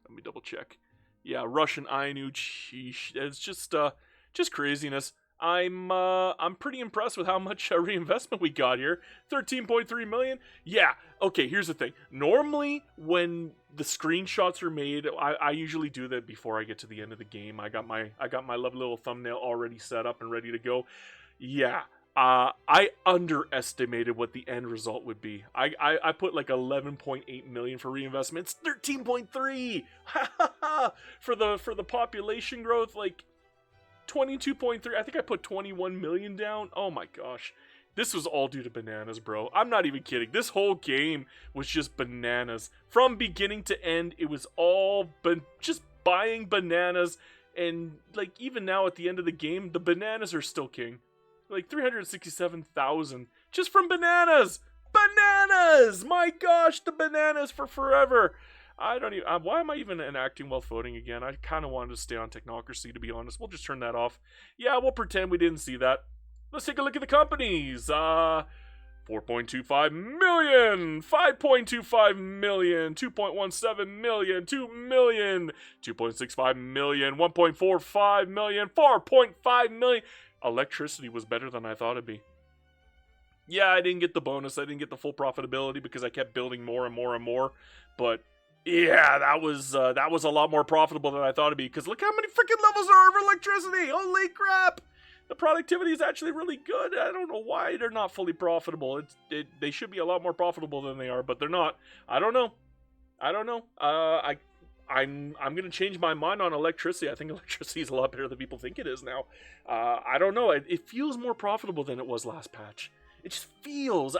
Let me double check. Yeah, Russian Ainu, it's just craziness. I'm pretty impressed with how much reinvestment we got here. 13.3 million. Yeah. Okay. Here's the thing. Normally, when the screenshots are made, I usually do that before I get to the end of the game. I got my lovely little thumbnail already set up and ready to go. Yeah. I underestimated what the end result would be. I put like 11.8 million for reinvestment. It's 13.3 for the population growth. Like 22.3. I think I put 21 million down. Oh my gosh. This was all due to bananas, bro. I'm not even kidding. This whole game was just bananas. From beginning to end, it was all just buying bananas. And like even now at the end of the game, the bananas are still king. Like 367,000 just from bananas. Bananas! My gosh, the bananas for forever. I don't even. Why am I even enacting wealth voting again? I kind of wanted to stay on technocracy, to be honest. We'll just turn that off. Yeah, we'll pretend we didn't see that. Let's take a look at the companies. 4.25 million, 5.25 million, 2.17 million, 2 million, 2.65 million, 1.45 million, 4.5 million. Electricity was better than I thought it'd be. Yeah, I didn't get the bonus. I didn't get the full profitability because I kept building more and more and more. But yeah, that was a lot more profitable than I thought it'd be. Because look how many freaking levels there are of electricity. Holy crap! The productivity is actually really good. I don't know why they're not fully profitable. They should be a lot more profitable than they are, but they're not. I don't know. I'm gonna change my mind on electricity. I think electricity is a lot better than people think it is now. I don't know. It feels more profitable than it was last patch. It just feels.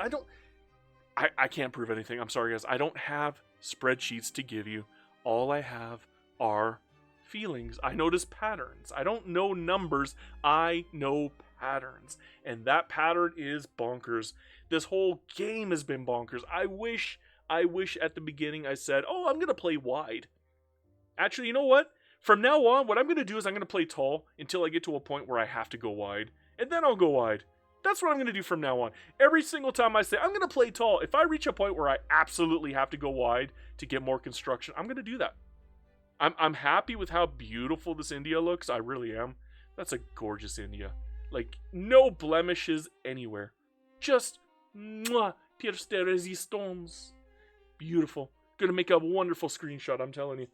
I can't prove anything. I'm sorry, guys. I don't have spreadsheets to give you. All I have are feelings. I notice patterns. I don't know numbers. I know patterns. And that pattern is bonkers. This whole game has been bonkers. I wish at the beginning I said, oh, I'm gonna play wide. Actually, you know what? From now on, what I'm going to do is I'm going to play tall until I get to a point where I have to go wide. And then I'll go wide. That's what I'm going to do from now on. Every single time I say, I'm going to play tall, if I reach a point where I absolutely have to go wide to get more construction, I'm going to do that. I'm happy with how beautiful this India looks. I really am. That's a gorgeous India. Like, no blemishes anywhere. just pièce de résistance. Beautiful. Gonna make a wonderful screenshot, I'm telling you.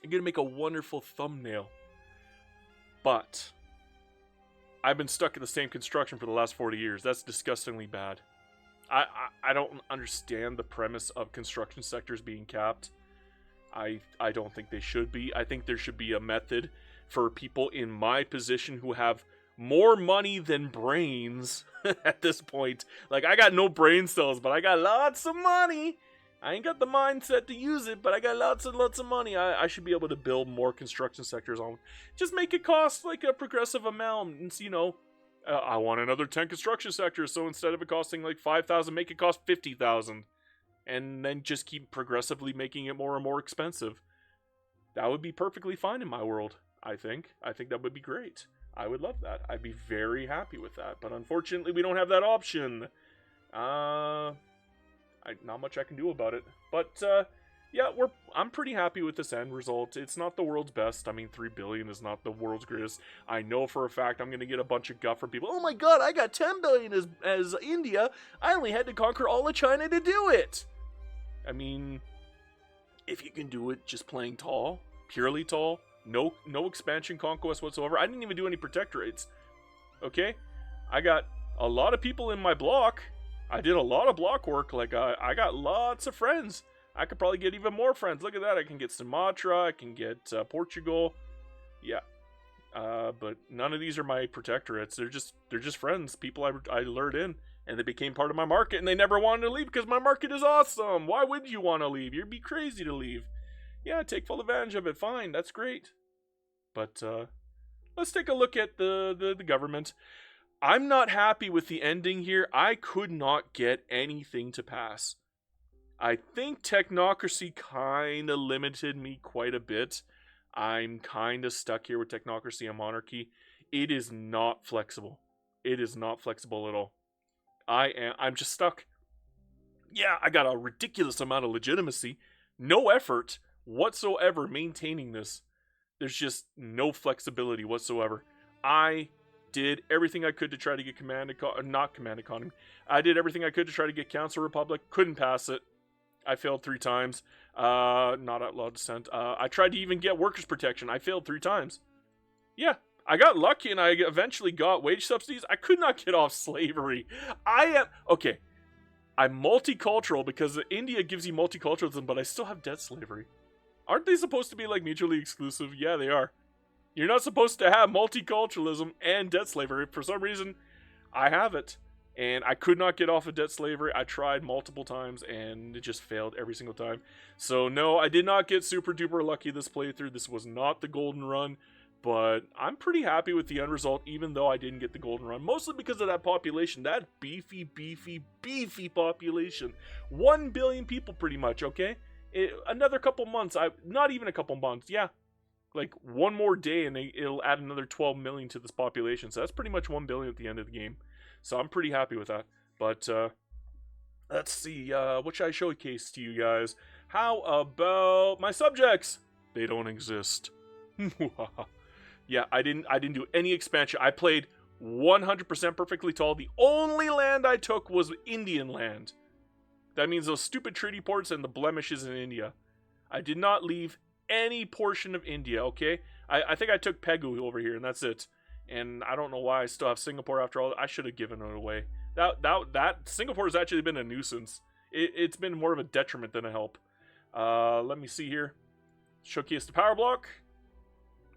I'm gonna make a wonderful thumbnail. But I've been stuck in the same construction for the last 40 years. That's disgustingly bad. I don't understand the premise of construction sectors being capped. I don't think they should be. I think there should be a method for people in my position who have more money than brains at this point. Like, I got no brain cells, but I got lots of money. I ain't got the mindset to use it, but I got lots and lots of money. I should be able to build more construction sectors on. Just make it cost like a progressive amount. And, you know, I want another 10 construction sectors, so instead of it costing like 5,000, make it cost 50,000. And then just keep progressively making it more and more expensive. That would be perfectly fine in my world, I think. I think that would be great. I would love that. I'd be very happy with that. But unfortunately, we don't have that option. Not much I can do about it. But, yeah, I'm pretty happy with this end result. It's not the world's best. I mean, 3 billion is not the world's greatest. I know for a fact I'm going to get a bunch of guff from people. Oh my god, I got 10 billion as India. I only had to conquer all of China to do it. I mean, if you can do it just playing tall, purely tall, no expansion conquest whatsoever. I didn't even do any protectorates. Okay? I got a lot of people in my block. I did a lot of block work. Like, I got lots of friends. I could probably get even more friends. Look at that. I can get Sumatra. I can get Portugal. Yeah. But none of these are my protectorates. They're just friends. People I lured in. And they became part of my market. And they never wanted to leave because my market is awesome. Why would you want to leave? You'd be crazy to leave. Yeah, take full advantage of it. Fine. That's great. But let's take a look at the government. I'm not happy with the ending here. I could not get anything to pass. I think technocracy kind of limited me quite a bit. I'm kind of stuck here with technocracy and monarchy. It is not flexible. It is not flexible at all. I'm just stuck. Yeah, I got a ridiculous amount of legitimacy. No effort whatsoever maintaining this. There's just no flexibility whatsoever. I did everything I could to try to get not command economy. I did everything I could to try to get Council Republic. Couldn't pass it. I failed 3 times. Not outlaw dissent. I tried to even get workers' protection. I failed 3 times. Yeah, I got lucky and I eventually got wage subsidies. I could not get off slavery. Okay, I'm multicultural because India gives you multiculturalism, but I still have debt slavery. Aren't they supposed to be like mutually exclusive? Yeah, they are. You're not supposed to have multiculturalism and debt slavery. For some reason, I have it. And I could not get off of debt slavery. I tried multiple times and it just failed every single time. So no, I did not get super duper lucky this playthrough. This was not the golden run. But I'm pretty happy with the end result, even though I didn't get the golden run. Mostly because of that population. That beefy population. 1 billion people pretty much, okay? Another couple months. Not even a couple months, yeah. Like, one more day and it'll add another 12 million to this population. So that's pretty much 1 billion at the end of the game. So I'm pretty happy with that. But, let's see. What should I showcase to you guys? How about my subjects? They don't exist. Yeah, I didn't do any expansion. I played 100% perfectly tall. The only land I took was Indian land. That means those stupid treaty ports and the blemishes in India. I did not leave any portion of India, okay? I think I took Pegu over here, and that's it. And I don't know why I still have Singapore after all. I should have given it away. That Singapore has actually been a nuisance. It's been more of a detriment than a help. Let me see here. Showcase the power block.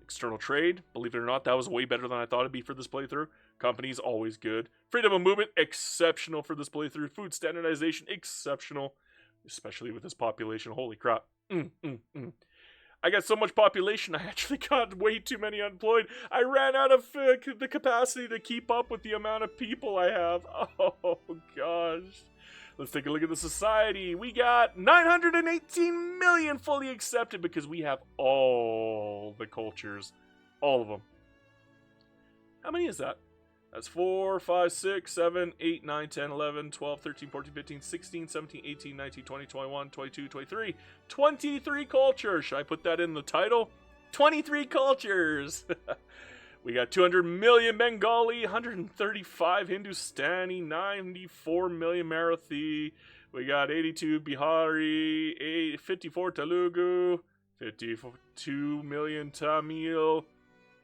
External trade. Believe it or not, that was way better than I thought it'd be for this playthrough. Companies, always good. Freedom of movement, exceptional for this playthrough. Food standardization, exceptional. Especially with this population. Holy crap. I got so much population, I actually got way too many unemployed. I ran out of the capacity to keep up with the amount of people I have. Oh, gosh. Let's take a look at the society. We got 918 million fully accepted because we have all the cultures. All of them. How many is that? That's 4, 5, 6, 7, 8, 9, 10, 11, 12, 13, 14, 15, 16, 17, 18, 19, 20, 21, 22, 23. 23 cultures. Should I put that in the title? 23 cultures. We got 200 million Bengali, 135 Hindustani, 94 million Marathi. We got 82 Bihari, 54 Telugu, 52 million Tamil,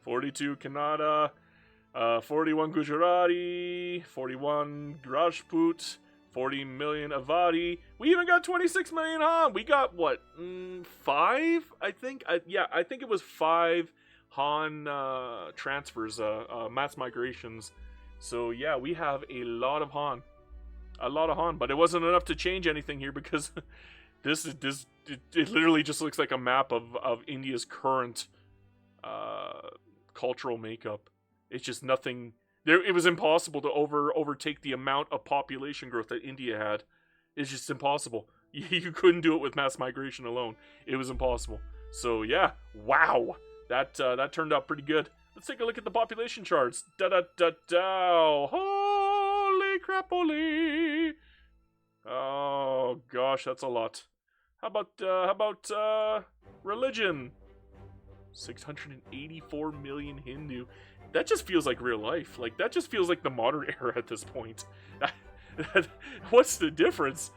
42 Kannada, 41 Gujarati, 41 Rajput, 40 million Awadhi. We even got 26 million Han. We got what? 5? I think. I think it was 5 Han transfers, mass migrations. So yeah, we have a lot of Han. A lot of Han, but it wasn't enough to change anything here because it literally just looks like a map of India's current cultural makeup. It's just nothing. It was impossible to overtake the amount of population growth that India had. It's just impossible. You couldn't do it with mass migration alone. It was impossible. So yeah, wow, that turned out pretty good. Let's take a look at the population charts. Holy crapoly! Oh gosh, that's a lot. How about religion? 684 million Hindu. That just feels like real life. Like, that just feels like the modern era at this point. What's the difference?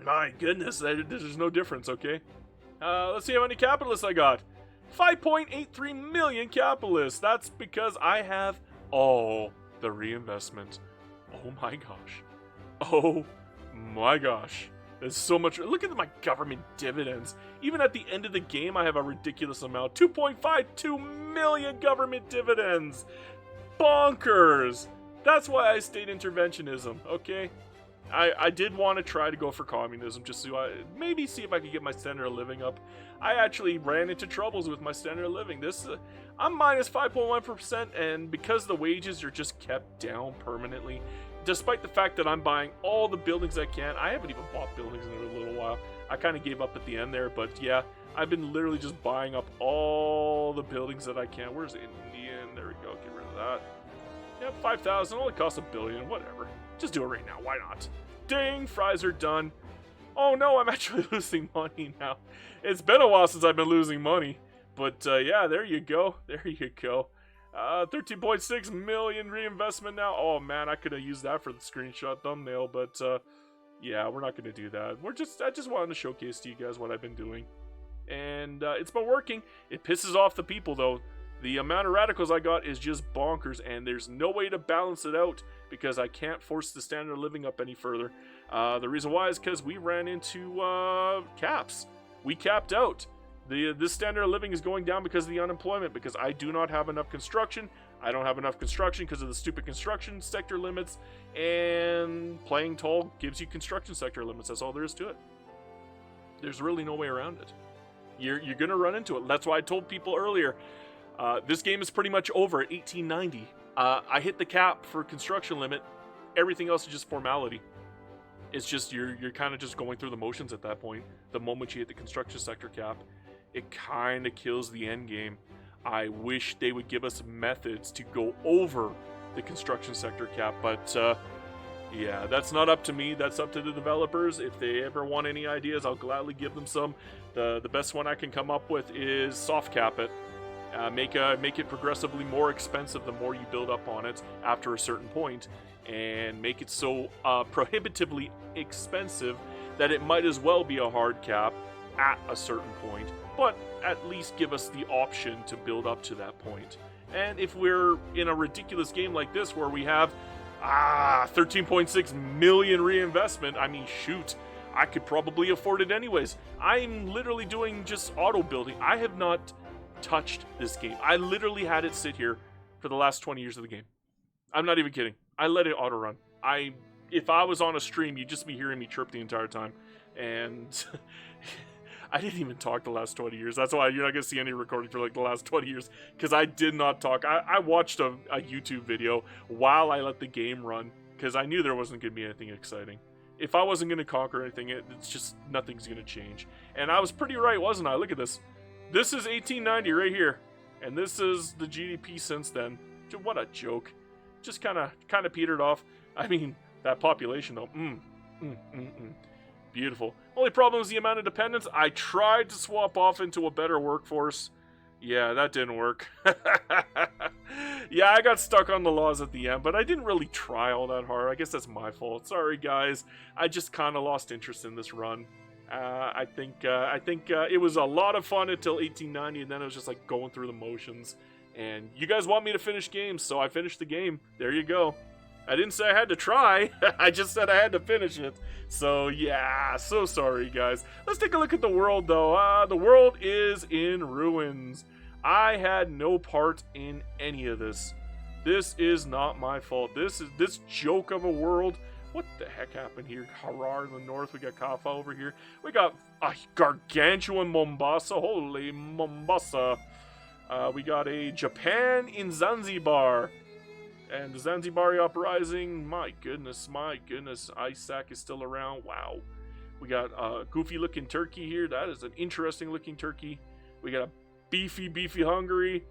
My goodness, there's no difference, okay? Let's see how many capitalists I got. 5.83 million capitalists. That's because I have all the reinvestment. Oh my gosh. Oh my gosh. There's so much. Look at my government dividends. Even at the end of the game, I have a ridiculous amount. 2.52 million government dividends. Bonkers. That's why I stayed interventionism, okay? I did want to try to go for communism just to maybe see if I could get my standard of living up. I actually ran into troubles with my standard of living. I'm minus 5.1%, and because the wages are just kept down permanently, despite the fact that I'm buying all the buildings I can. I haven't even bought buildings in a little while. I kind of gave up at the end there, but yeah, I've been literally just buying up all the buildings that I can. Where's Indian? There we go. Get rid of that. Yeah, 5,000. Only costs $1 billion. Whatever. Just do it right now. Why not? Ding! Fries are done. Oh no, I'm actually losing money now. It's been a while since I've been losing money. But yeah, there you go. There you go. 13.6 million reinvestment now. Oh man, I could have used that for the screenshot thumbnail, but yeah, we're not going to do that. I just wanted to showcase to you guys what I've been doing. And it's been working. It pisses off the people though. The amount of radicals I got is just bonkers, and there's no way to balance it out because I can't force the standard of living up any further. The reason why is because we ran into caps. We capped out. This standard of living is going down because of the unemployment, because I do not have enough construction. I don't have enough construction because of the stupid construction sector limits, and playing tall gives you construction sector limits. That's all there is to it. There's really no way around it. You're going to run into it. That's why I told people earlier, this game is pretty much over at 1890. I hit the cap for construction limit. Everything else is just formality. It's just you're kind of just going through the motions at that point. The moment you hit the construction sector cap, it kind of kills the end game. I wish they would give us methods to go over the construction sector cap, but yeah, that's not up to me. That's up to the developers. If they ever want any ideas, I'll gladly give them some. The best one I can come up with is soft cap it. Make it progressively more expensive the more you build up on it after a certain point, and make it so prohibitively expensive that it might as well be a hard cap at a certain point, but at least give us the option to build up to that point. And if we're in a ridiculous game like this where we have 13.6 million reinvestment, I mean, shoot, I could probably afford it anyways. I'm literally doing just auto building. I have not touched this game. I literally had it sit here for the last 20 years of the game. I'm not even kidding. I let it auto run. If I was on a stream, you'd just be hearing me chirp the entire time. And I didn't even talk the last 20 years. That's why you're not going to see any recording for like the last 20 years, because I did not talk. I watched a YouTube video while I let the game run, because I knew there wasn't going to be anything exciting. If I wasn't going to conquer anything, it's just nothing's going to change. And I was pretty right, wasn't I? Look at this. This is 1890 right here, and this is the GDP since then. What a joke. Just kind of petered off. I mean, that population though. Beautiful. Only problem is the amount of dependents. I tried to swap off into a better workforce, Yeah, that didn't work. Yeah, I got stuck on the laws at the end, but I didn't really try all that hard. I guess that's my fault. Sorry, guys. I just kind of lost interest in this run. I think it was a lot of fun until 1890, and then it was just like going through the motions. And you guys want me to finish games, so I finished the game. There you go. I didn't say I had to try. I just said I had to finish it. So yeah, so sorry, guys. Let's take a look at the world, though. The world is in ruins. I had no part in any of this. This is not my fault. This joke of a world. What the heck happened here? Harar in the north. We got Kaffa over here. We got a gargantuan Mombasa. Holy Mombasa. We got a Japan in Zanzibar. And the Zanzibari uprising. My goodness. Isaac is still around. Wow. We got a goofy looking turkey here. That is an interesting looking turkey. We got a beefy Hungary.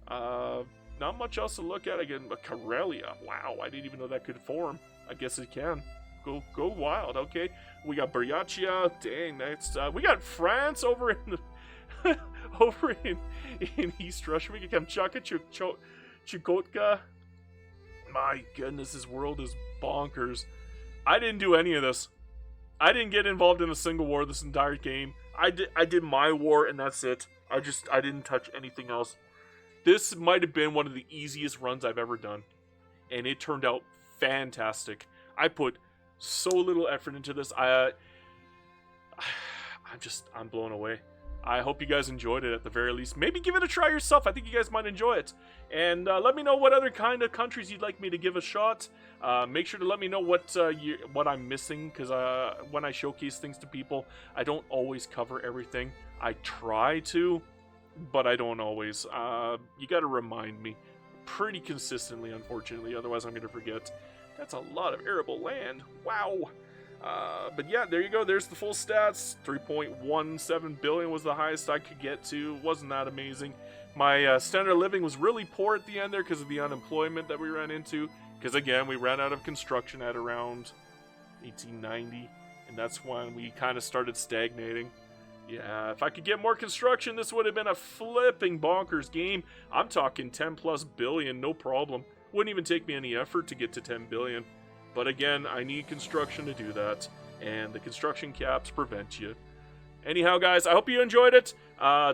Not much else to look at again, but Karelia. Wow, I didn't even know that could form. I guess it can. Go wild, okay. We got Buryatia. Dang, that's we got France over in the over in East Russia. We got Kamchatka, Chukotka. My goodness, this world is bonkers. I didn't do any of this. I didn't get involved in a single war this entire game. I did my war and that's it. I didn't touch anything else. This might have been one of the easiest runs I've ever done. And it turned out fantastic. I put so little effort into this. I'm blown away. I hope you guys enjoyed it at the very least. Maybe give it a try yourself. I think you guys might enjoy it. And let me know what other kind of countries you'd like me to give a shot. Make sure to let me know what I'm missing, because when I showcase things to people, I don't always cover everything. I try to, but I don't always. You got to remind me pretty consistently, unfortunately. Otherwise, I'm going to forget. That's a lot of arable land. Wow. But yeah, there you go. There's the full stats. 3.17 billion was the highest I could get to. Wasn't that amazing? My standard of living was really poor at the end there because of the unemployment that we ran into. Because again, we ran out of construction at around 1890. And that's when we kind of started stagnating. Yeah, if I could get more construction, this would have been a flipping bonkers game. I'm talking 10 plus billion, no problem. Wouldn't even take me any effort to get to 10 billion. But again, I need construction to do that, and the construction caps prevent you. Anyhow, guys, I hope you enjoyed it.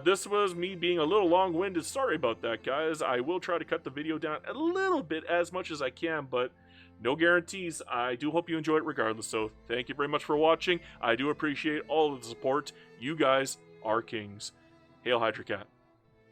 This was me being a little long-winded. Sorry about that, guys. I will try to cut the video down a little bit, as much as I can, but no guarantees. I do hope you enjoy it regardless, so thank you very much for watching. I do appreciate all of the support. You guys are kings. Hail Hydra Cat.